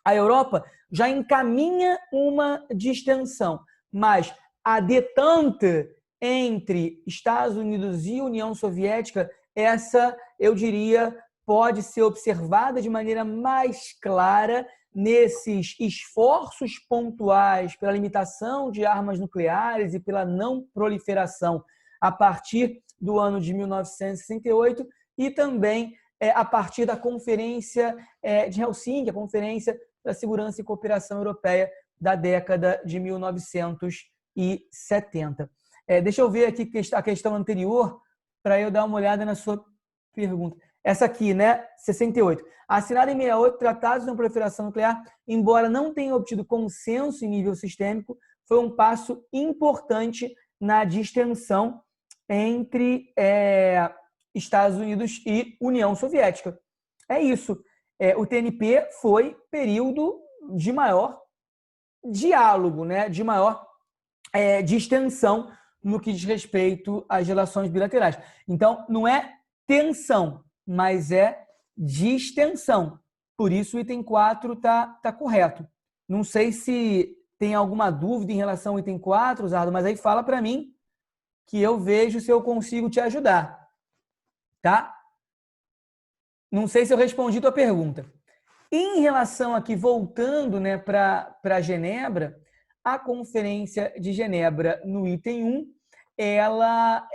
A Europa já encaminha uma distensão, mas a detente entre Estados Unidos e União Soviética, essa, eu diria, pode ser observada de maneira mais clara nesses esforços pontuais pela limitação de armas nucleares e pela não proliferação a partir do ano de 1968 e também a partir da Conferência de Helsinki, a Conferência da Segurança e Cooperação Europeia da década de 1970. Deixa eu ver aqui a questão anterior para eu dar uma olhada na sua pergunta. Essa aqui, né? 68. Assinado em 68, tratados de não proliferação nuclear, embora não tenha obtido consenso em nível sistêmico, foi um passo importante na distensão entre Estados Unidos e União Soviética. É isso. O TNP foi período de maior diálogo, né? De maior distensão no que diz respeito às relações bilaterais. Então, não é tensão, mas é distensão. Por isso, o item 4 tá correto. Não sei se tem alguma dúvida em relação ao item 4, Zardo, mas aí fala para mim que eu vejo se eu consigo te ajudar. Tá? Não sei se eu respondi tua pergunta. Em relação aqui, voltando, né, para Genebra, a Conferência de Genebra, no item 1, ela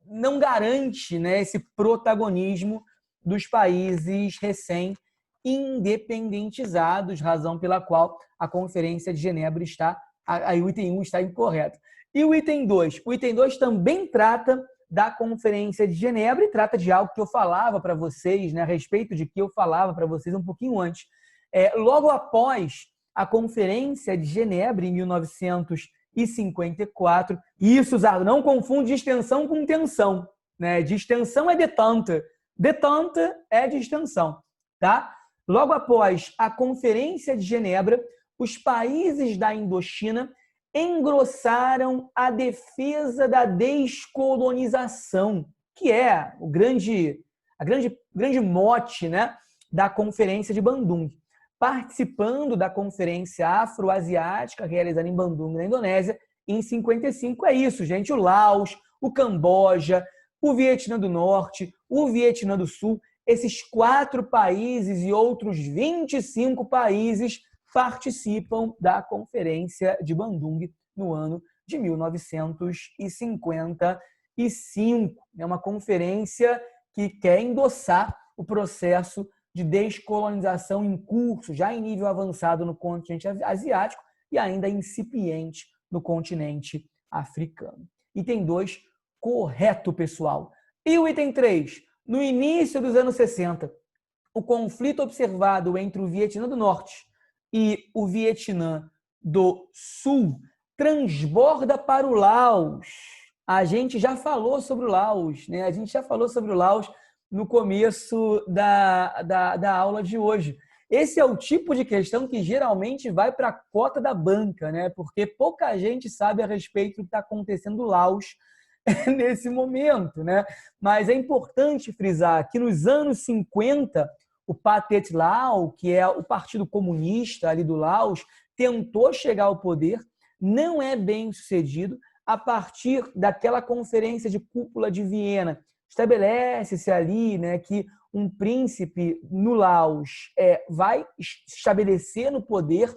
não garante, né, esse protagonismo dos países recém-independentizados, razão pela qual a Conferência de Genebra aí o item 1 está incorreto. E o item 2? O item 2 também trata da Conferência de Genebra e trata de algo que eu falava para vocês, né, a respeito de que eu falava para vocês um pouquinho antes. Logo após a Conferência de Genebra, em 1954, isso, Zardo, não confunde distensão com tensão, né? Distensão é detente, detente é distensão, tá? Logo após a Conferência de Genebra, os países da Indochina engrossaram a defesa da descolonização, que é o grande mote, né, da Conferência de Bandung. Participando da Conferência Afroasiática, realizada em Bandung, na Indonésia, em 55. É isso, gente. O Laos, o Camboja, o Vietnã do Norte, o Vietnã do Sul, esses 4 países e outros 25 países participam da Conferência de Bandung no ano de 1955. É uma conferência que quer endossar o processo de descolonização em curso, já em nível avançado no continente asiático e ainda incipiente no continente africano. Item 2, correto, pessoal. E o item 3, no início dos anos 60, o conflito observado entre o Vietnã do Norte e o Vietnã do Sul transborda para o Laos. A gente já falou sobre o Laos, né? A gente já falou sobre o Laos no começo da aula de hoje. Esse é o tipo de questão que geralmente vai para a cota da banca, né? Porque pouca gente sabe a respeito do que está acontecendo no Laos nesse momento, né? Mas é importante frisar que nos anos 50, o Pathet Lao, que é o Partido Comunista ali do Laos, tentou chegar ao poder, não é bem sucedido. A partir daquela conferência de cúpula de Viena, estabelece-se ali, né, que um príncipe no Laos vai estabelecer no poder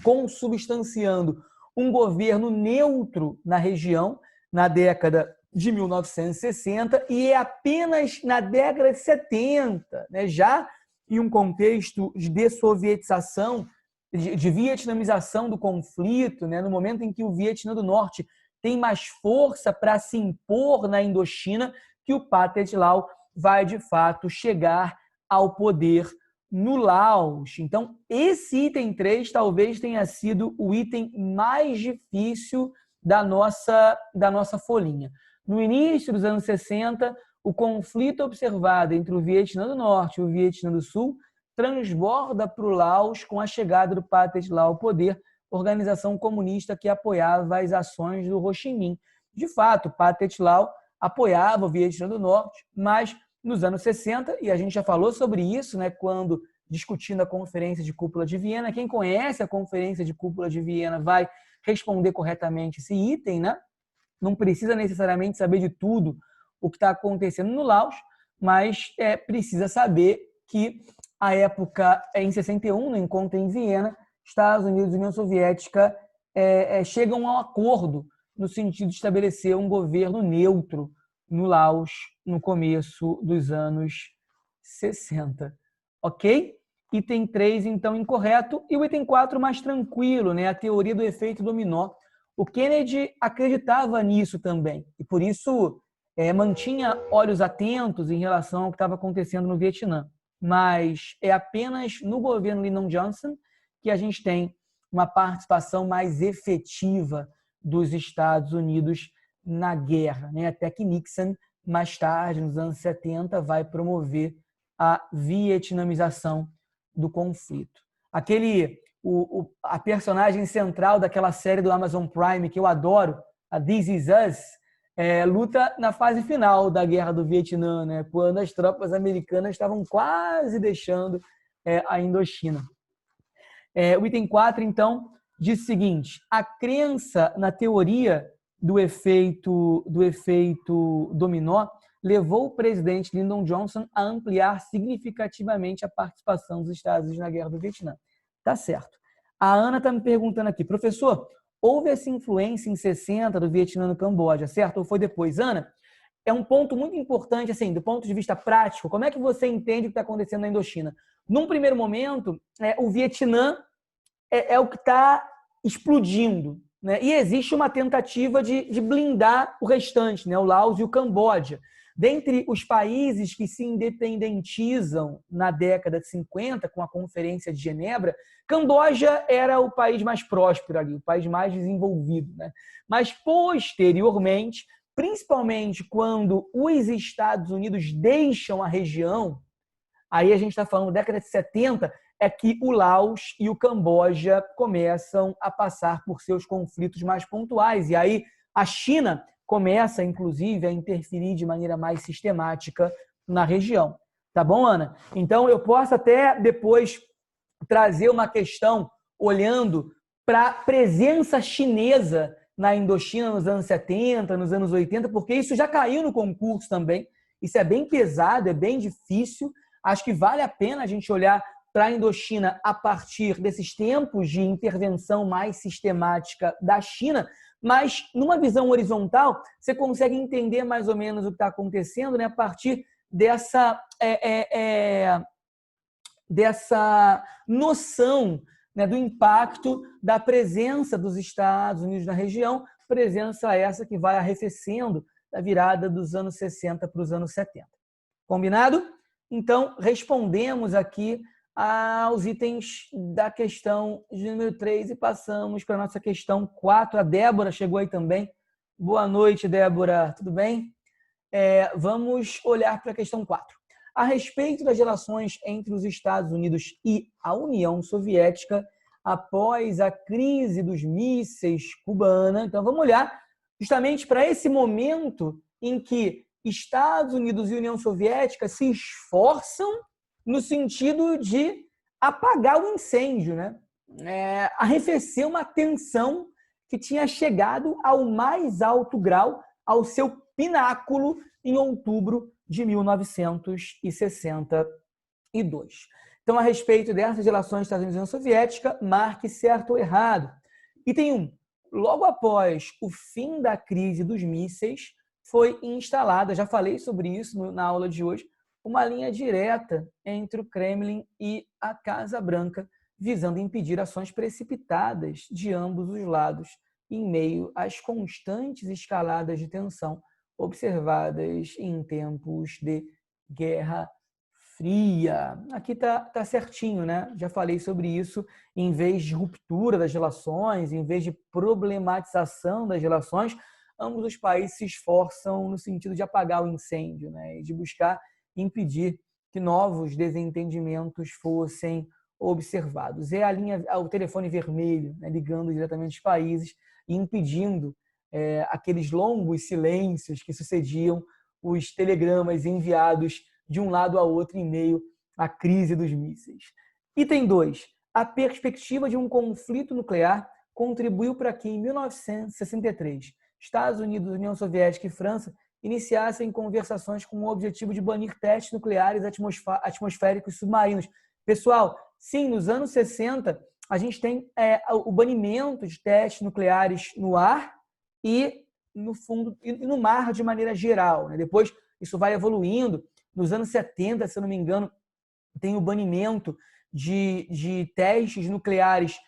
consubstanciando um governo neutro na região na década de 1960 e é apenas na década de 70, né, já em um contexto de dessovietização, de vietnamização do conflito, né, no momento em que o Vietnã do Norte tem mais força para se impor na Indochina, que o Pathet Lao vai, de fato, chegar ao poder no Laos. Então, esse item 3 talvez tenha sido o item mais difícil da nossa folhinha. No início dos anos 60, o conflito observado entre o Vietnã do Norte e o Vietnã do Sul transborda para o Laos com a chegada do Pathet Lao ao poder, organização comunista que apoiava as ações do Ho Chi Minh. De fato, Pathet Lao apoiava o Vietnã do Norte, mas nos anos 60, e a gente já falou sobre isso, né, quando discutindo a Conferência de Cúpula de Viena, quem conhece a Conferência de Cúpula de Viena vai responder corretamente esse item, né? Não precisa necessariamente saber de tudo o que está acontecendo no Laos, mas precisa saber que a época, em 61, no encontro em Viena, Estados Unidos e União Soviética chegam a um acordo no sentido de estabelecer um governo neutro no Laos no começo dos anos 60. Ok? Item 3, então, incorreto. E o item 4, mais tranquilo, né? A teoria do efeito dominó. O Kennedy acreditava nisso também e, por isso, mantinha olhos atentos em relação ao que estava acontecendo no Vietnã. Mas é apenas no governo Lyndon Johnson que a gente tem uma participação mais efetiva dos Estados Unidos na guerra, né? Até que Nixon, mais tarde, nos anos 70, vai promover a vietnamização do conflito. A personagem central daquela série do Amazon Prime que eu adoro, a This Is Us, luta na fase final da Guerra do Vietnã, né, quando as tropas americanas estavam quase deixando a Indochina. O item 4, então, diz o seguinte: a crença na teoria do efeito dominó levou o presidente Lyndon Johnson a ampliar significativamente a participação dos Estados Unidos na Guerra do Vietnã. Tá certo. A Ana está me perguntando aqui, professor, houve essa influência em 60 do Vietnã no Camboja, certo? Ou foi depois? Ana, é um ponto muito importante, assim, do ponto de vista prático. Como é que você entende o que está acontecendo na Indochina? Num primeiro momento, o Vietnã é o que está explodindo, né? E existe uma tentativa de blindar o restante, né? O Laos e o Camboja. Dentre os países que se independentizam na década de 50, com a Conferência de Genebra, Camboja era o país mais próspero ali, o país mais desenvolvido, né? Mas, posteriormente, principalmente quando os Estados Unidos deixam a região, aí a gente está falando da década de 70, é que o Laos e o Camboja começam a passar por seus conflitos mais pontuais. E aí a China começa, inclusive, a interferir de maneira mais sistemática na região. Tá bom, Ana? Então, eu posso até depois trazer uma questão olhando para a presença chinesa na Indochina nos anos 70, nos anos 80, porque isso já caiu no concurso também. Isso é bem pesado, é bem difícil. Acho que vale a pena a gente olhar para a Indochina a partir desses tempos de intervenção mais sistemática da China, mas numa visão horizontal, você consegue entender mais ou menos o que está acontecendo, né, a partir dessa noção, né, do impacto da presença dos Estados Unidos na região, presença essa que vai arrefecendo da virada dos anos 60 para os anos 70. Combinado? Então, respondemos aqui aos itens da questão de número 3 e passamos para a nossa questão 4. A Débora chegou aí também. Boa noite, Débora. Tudo bem? Vamos olhar para a questão 4. A respeito das relações entre os Estados Unidos e a União Soviética após a crise dos mísseis cubana. Então, vamos olhar justamente para esse momento em que Estados Unidos e União Soviética se esforçam no sentido de apagar o incêndio, né? Arrefecer uma tensão que tinha chegado ao mais alto grau, ao seu pináculo, em outubro de 1962. Então, a respeito dessas relações Estados Unidos e União Soviética, marque certo ou errado. Item 1. Logo após o fim da crise dos mísseis, foi instalada, já falei sobre isso na aula de hoje, uma linha direta entre o Kremlin e a Casa Branca, visando impedir ações precipitadas de ambos os lados, em meio às constantes escaladas de tensão observadas em tempos de Guerra Fria. Aqui está certinho, né? Já falei sobre isso. Em vez de ruptura das relações, em vez de problematização das relações, ambos os países se esforçam no sentido de apagar o incêndio, né? E de buscar impedir que novos desentendimentos fossem observados. É a linha, o telefone vermelho, né? Ligando diretamente os países e impedindo aqueles longos silêncios que sucediam os telegramas enviados de um lado a outro em meio à crise dos mísseis. Item 2. A perspectiva de um conflito nuclear contribuiu para que, em 1963, Estados Unidos, União Soviética e França iniciassem conversações com o objetivo de banir testes nucleares atmosféricos submarinos. Pessoal, sim, nos anos 60, a gente tem o banimento de testes nucleares no ar e no fundo e no mar de maneira geral, né? Depois isso vai evoluindo. Nos anos 70, se eu não me engano, tem o banimento de testes nucleares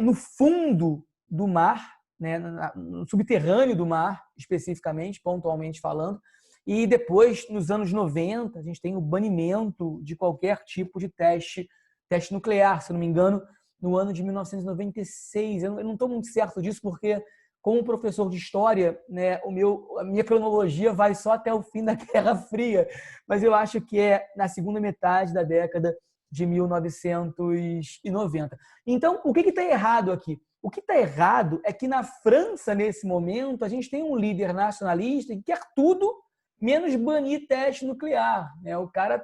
no fundo do mar, né? No subterrâneo do mar, especificamente, pontualmente falando. E depois, nos anos 90, a gente tem o banimento de qualquer tipo de teste nuclear, se eu não me engano, no ano de 1996. Eu não estou muito certo disso, porque, como professor de história, né, a minha cronologia vai só até o fim da Guerra Fria, mas eu acho que é na segunda metade da década de 1990. Então, o que está errado aqui? O que está errado é que na França, nesse momento, a gente tem um líder nacionalista que quer tudo menos banir teste nuclear. O cara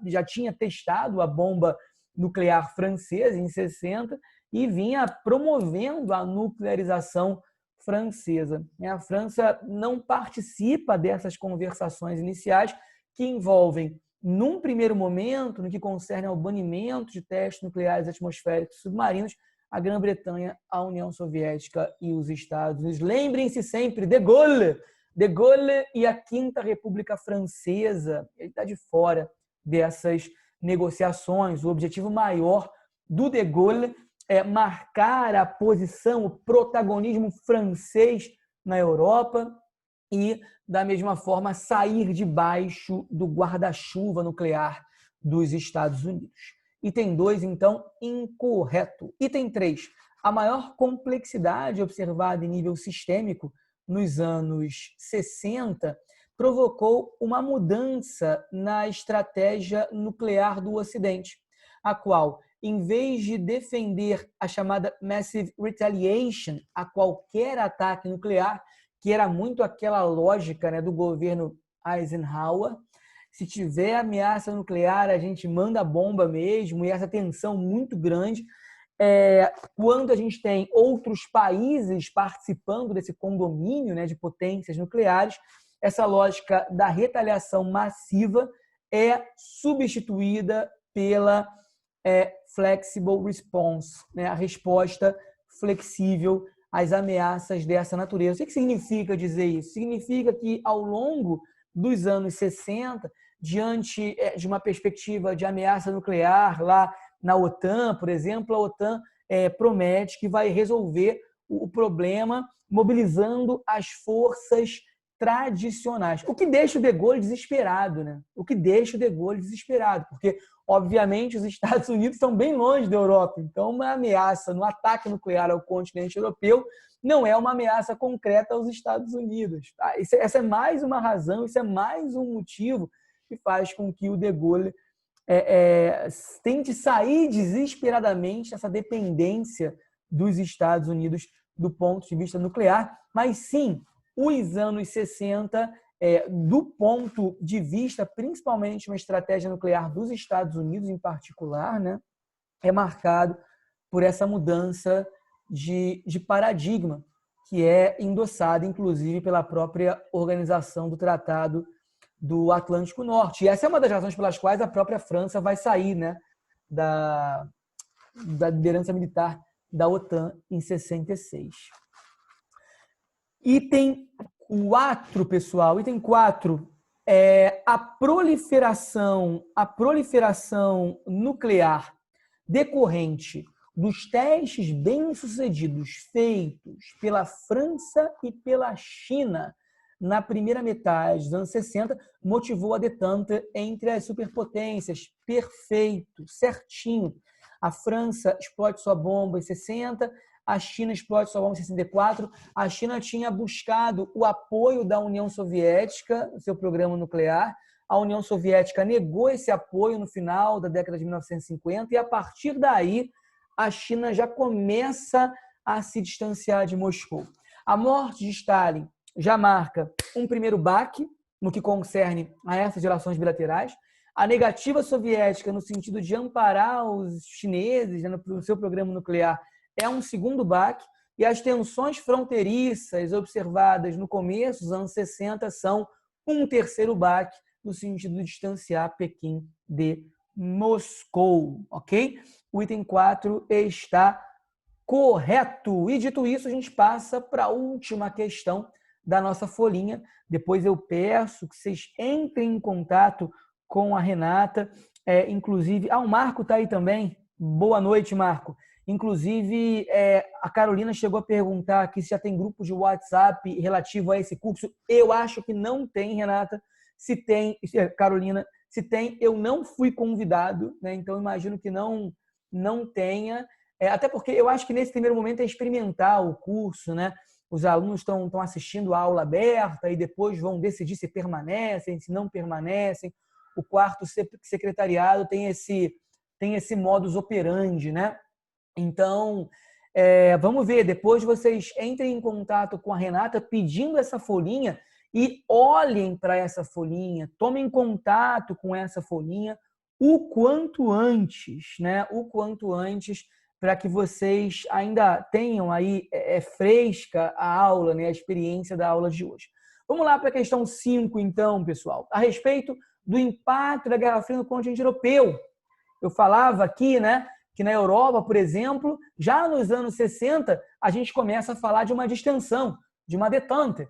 já tinha testado a bomba nuclear francesa em 60 e vinha promovendo a nuclearização francesa. A França não participa dessas conversações iniciais que envolvem, num primeiro momento, no que concerne ao banimento de testes nucleares atmosféricos submarinos, a Grã-Bretanha, a União Soviética e os Estados Unidos. Lembrem-se sempre, De Gaulle e a Quinta República Francesa, ele está de fora dessas negociações. O objetivo maior do De Gaulle é marcar a posição, o protagonismo francês na Europa e, da mesma forma, sair debaixo do guarda-chuva nuclear dos Estados Unidos. Item 2, então, incorreto. Item 3, a maior complexidade observada em nível sistêmico nos anos 60 provocou uma mudança na estratégia nuclear do Ocidente, a qual, em vez de defender a chamada Massive Retaliation a qualquer ataque nuclear, que era muito aquela lógica, né, do governo Eisenhower, se tiver ameaça nuclear, a gente manda bomba mesmo, e essa tensão muito grande. Quando a gente tem outros países participando desse condomínio, né, de potências nucleares, essa lógica da retaliação massiva é substituída pela flexible response, né, a resposta flexível às ameaças dessa natureza. O que significa dizer isso? Significa que, ao longo dos anos 60, diante de uma perspectiva de ameaça nuclear lá na OTAN, por exemplo, a OTAN promete que vai resolver o problema mobilizando as forças tradicionais. O que deixa o De Gaulle desesperado, né? O que deixa o De Gaulle desesperado, porque, obviamente, os Estados Unidos estão bem longe da Europa. Então, uma ameaça no ataque nuclear ao continente europeu não é uma ameaça concreta aos Estados Unidos. Tá? Essa é mais uma razão, isso é mais um motivo que faz com que o De Gaulle tente sair desesperadamente dessa dependência dos Estados Unidos do ponto de vista nuclear, mas sim, os anos 60, do ponto de vista, principalmente uma estratégia nuclear dos Estados Unidos em particular, né, é marcado por essa mudança de paradigma, que é endossada, inclusive, pela própria organização do Tratado do Atlântico Norte. E essa é uma das razões pelas quais a própria França vai sair, né, da liderança militar da OTAN em 66. Item 4, pessoal. Item 4 é a proliferação nuclear decorrente dos testes bem-sucedidos feitos pela França e pela China na primeira metade dos anos 60 motivou a detente entre as superpotências. Perfeito, certinho. A França explode sua bomba em 60, a China explode sua bomba em 64. A China tinha buscado o apoio da União Soviética no seu programa nuclear. A União Soviética negou esse apoio no final da década de 1950 e, a partir daí, a China já começa a se distanciar de Moscou. A morte de Stalin já marca um primeiro baque no que concerne a essas relações bilaterais. A negativa soviética no sentido de amparar os chineses no seu programa nuclear é um segundo baque, e as tensões fronteiriças observadas no começo dos anos 60 são um terceiro baque no sentido de distanciar Pequim de Moscou, ok? O item 4 está correto. E dito isso, a gente passa para a última questão da nossa folhinha. Depois eu peço que vocês entrem em contato com a Renata. Inclusive, o Marco está aí também. Boa noite, Marco. Inclusive, a Carolina chegou a perguntar aqui se já tem grupo de WhatsApp relativo a esse curso. Eu acho que não tem, Renata. Se tem, Carolina, se tem, eu não fui convidado, né? Então imagino que não tenha. Até porque eu acho que nesse primeiro momento é experimentar o curso, né? Os alunos estão assistindo a aula aberta e depois vão decidir se permanecem, se não permanecem. O quarto secretariado tem esse modus operandi, né? Então, vamos ver, depois vocês entrem em contato com a Renata pedindo essa folhinha e olhem para essa folhinha, tomem contato com essa folhinha o quanto antes, né? O quanto antes, para que vocês ainda tenham aí fresca a aula, né? A experiência da aula de hoje. Vamos lá para a questão 5, então, pessoal. A respeito do impacto da Guerra Fria no continente europeu. Eu falava aqui, né, que na Europa, por exemplo, já nos anos 60, a gente começa a falar de uma distensão, de uma detente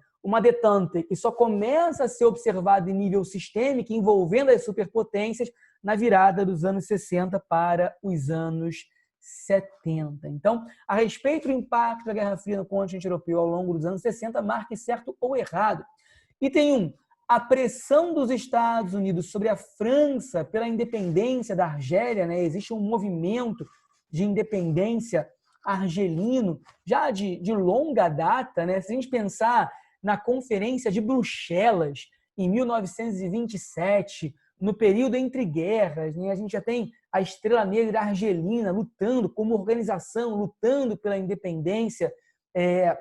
que só começa a ser observada em nível sistêmico, envolvendo as superpotências, na virada dos anos 60 para os anos 70. Então, a respeito do impacto da Guerra Fria no continente europeu ao longo dos anos 60, marque certo ou errado. Item 1. A pressão dos Estados Unidos sobre a França pela independência da Argélia, né? Existe um movimento de independência argelino já de longa data, né? Se a gente pensar na Conferência de Bruxelas, em 1927, no período entre guerras, né? A gente já tem a Estrela Negra Argelina lutando como organização, lutando pela independência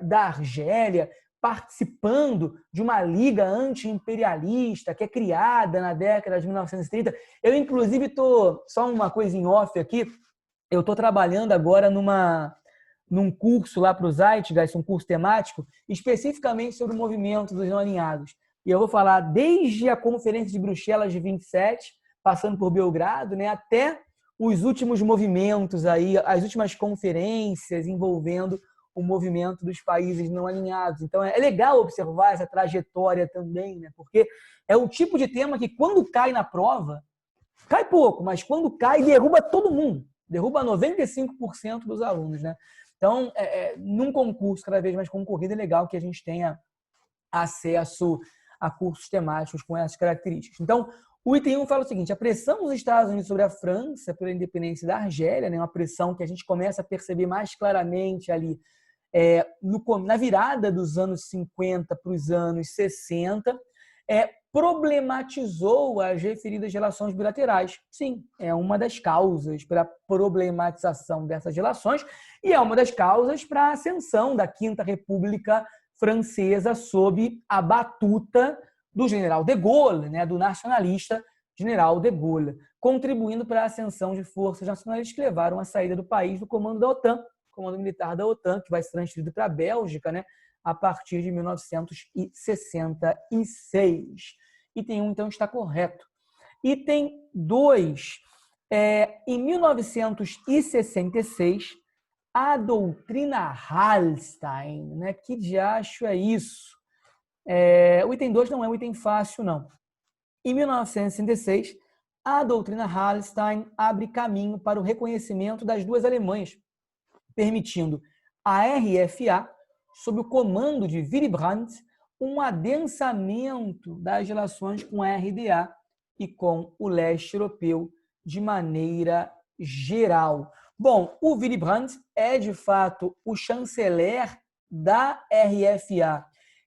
da Argélia, participando de uma liga anti-imperialista que é criada na década de 1930. Eu, inclusive, só uma coisa em off aqui, eu estou trabalhando agora num curso lá para o Zeitgeist, um curso temático, especificamente sobre o movimento dos não alinhados. E eu vou falar desde a Conferência de Bruxelas de 27, passando por Belgrado, né, até os últimos movimentos, aí, as últimas conferências envolvendo o movimento dos países não alinhados. Então, é legal observar essa trajetória também, né? Porque é o tipo de tema que, quando cai na prova, cai pouco, mas quando cai, derruba todo mundo. Derruba 95% dos alunos, né? Então, num concurso cada vez mais concorrido, é legal que a gente tenha acesso a cursos temáticos com essas características. Então, o item 1 fala o seguinte: a pressão dos Estados Unidos sobre a França pela independência da Argélia, né? Uma pressão que a gente começa a perceber mais claramente ali na virada dos anos 50 para os anos 60, problematizou as referidas relações bilaterais. Sim, é uma das causas para a problematização dessas relações e é uma das causas para a ascensão da Quinta República Francesa sob a batuta do general de Gaulle, né, do nacionalista general de Gaulle, contribuindo para a ascensão de forças nacionalistas que levaram à saída do país do comando da OTAN, comando militar da OTAN, que vai ser transferido para a Bélgica, né, a partir de 1966. Item 1, então, está correto. Item 2. Em 1966, a doutrina Hallstein, né? Que diacho é isso? O item 2 não é um item fácil, não. Em 1966, a doutrina Hallstein abre caminho para o reconhecimento das duas Alemanhas, permitindo à RFA, sob o comando de Willy Brandt, um adensamento das relações com a RDA e com o leste europeu de maneira geral. Bom, o Willy Brandt é, de fato, o chanceler da RFA,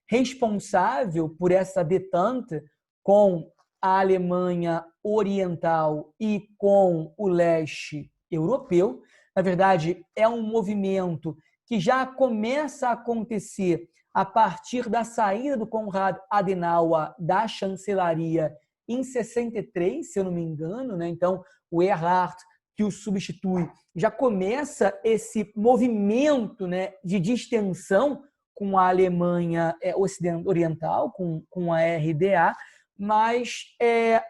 responsável por essa detente com a Alemanha Oriental e com o leste europeu. Na verdade, é um movimento que já começa a acontecer a partir da saída do Konrad Adenauer da chancelaria em 63, se eu não me engano, né? Então, o Erhard, que o substitui, já começa esse movimento, né, de distensão com a Alemanha oriental, com a RDA, mas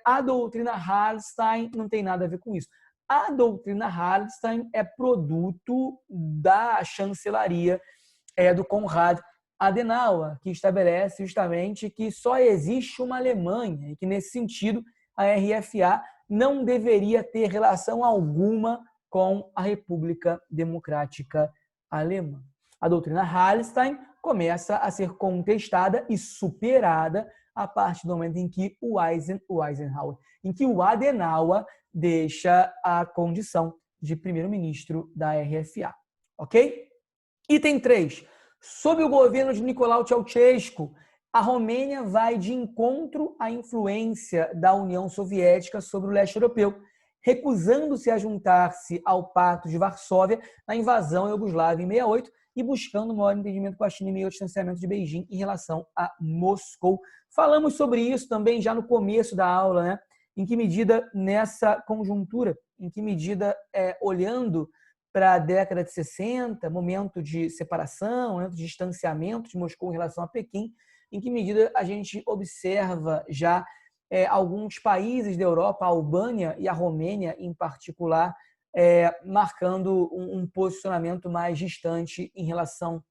a doutrina Hallstein não tem nada a ver com isso. A doutrina Hallstein é produto da chancelaria do Konrad Adenauer, que estabelece justamente que só existe uma Alemanha e que, nesse sentido, a RFA não deveria ter relação alguma com a República Democrática Alemã. A doutrina Hallstein começa a ser contestada e superada a partir do momento em que o Adenauer deixa a condição de primeiro-ministro da RFA. Ok? Item 3. Sob o governo de Nicolae Ceausescu, a Romênia vai de encontro à influência da União Soviética sobre o leste europeu, recusando-se a juntar-se ao Pacto de Varsóvia na invasão à Iugoslávia em 68 e buscando um maior entendimento com a China em meio ao distanciamento de Beijing em relação a Moscou. Falamos sobre isso também já no começo da aula, né? Em que medida nessa conjuntura, em que medida olhando para a década de 60, momento de separação, momento de distanciamento de Moscou em relação a Pequim, em que medida a gente observa já alguns países da Europa, a Albânia e a Romênia em particular, marcando um posicionamento mais distante em relação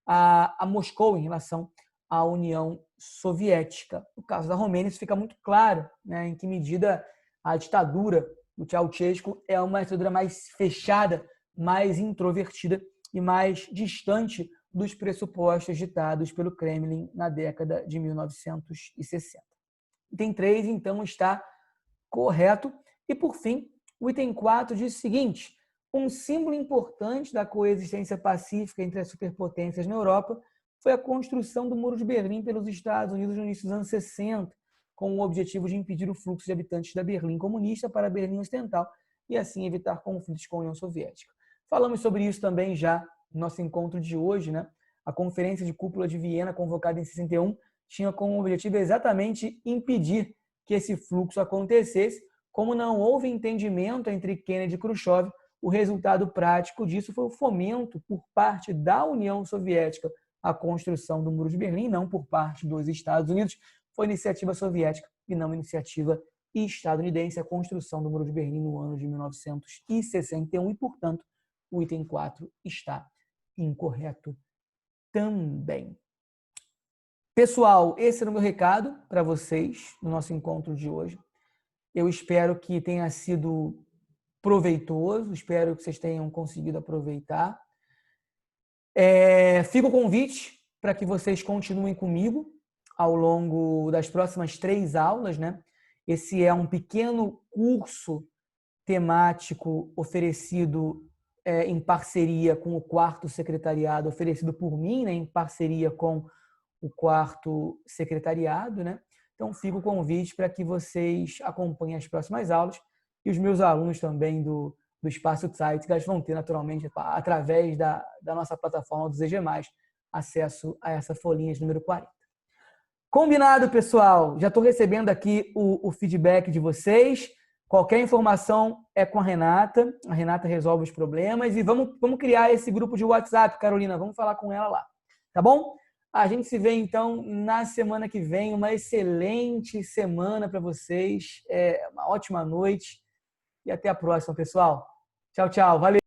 a Moscou, em relação à União Soviética. No caso da Romênia, isso fica muito claro, né, em que medida a ditadura do Ceausescu é uma ditadura mais fechada, mais introvertida e mais distante dos pressupostos ditados pelo Kremlin na década de 1960. Item 3, então, está correto. E, por fim, o item 4 diz o seguinte: um símbolo importante da coexistência pacífica entre as superpotências na Europa foi a construção do Muro de Berlim pelos Estados Unidos no início dos anos 60, com o objetivo de impedir o fluxo de habitantes da Berlim comunista para a Berlim Ocidental e, assim, evitar conflitos com a União Soviética. Falamos sobre isso também já no nosso encontro de hoje, né? A Conferência de Cúpula de Viena, convocada em 61, tinha como objetivo exatamente impedir que esse fluxo acontecesse. Como não houve entendimento entre Kennedy e Khrushchev, o resultado prático disso foi o fomento por parte da União Soviética à construção do Muro de Berlim, não por parte dos Estados Unidos. Foi iniciativa soviética e não iniciativa estadunidense a construção do Muro de Berlim no ano de 1961 e, portanto, o item 4 está incorreto também. Pessoal, esse era o meu recado para vocês no nosso encontro de hoje. Eu espero que tenha sido proveitoso, espero que vocês tenham conseguido aproveitar. Fica o convite para que vocês continuem comigo ao longo das próximas 3 aulas, né? Esse é um pequeno curso temático oferecido em parceria com o 4º secretariado, oferecido por mim, né, em parceria com o 4º secretariado, né? Então, fica o convite para que vocês acompanhem as próximas aulas e os meus alunos também do Espaço Zeitgeist vão ter, naturalmente, através da nossa plataforma do ZG+, acesso a essa folhinha de número 40. Combinado, pessoal? Já estou recebendo aqui o feedback de vocês. Qualquer informação é com a Renata. A Renata resolve os problemas. E vamos criar esse grupo de WhatsApp, Carolina. Vamos falar com ela lá. Tá bom? A gente se vê, então, na semana que vem. Uma excelente semana para vocês. Uma ótima noite. e até a próxima, pessoal. Tchau, tchau. Valeu!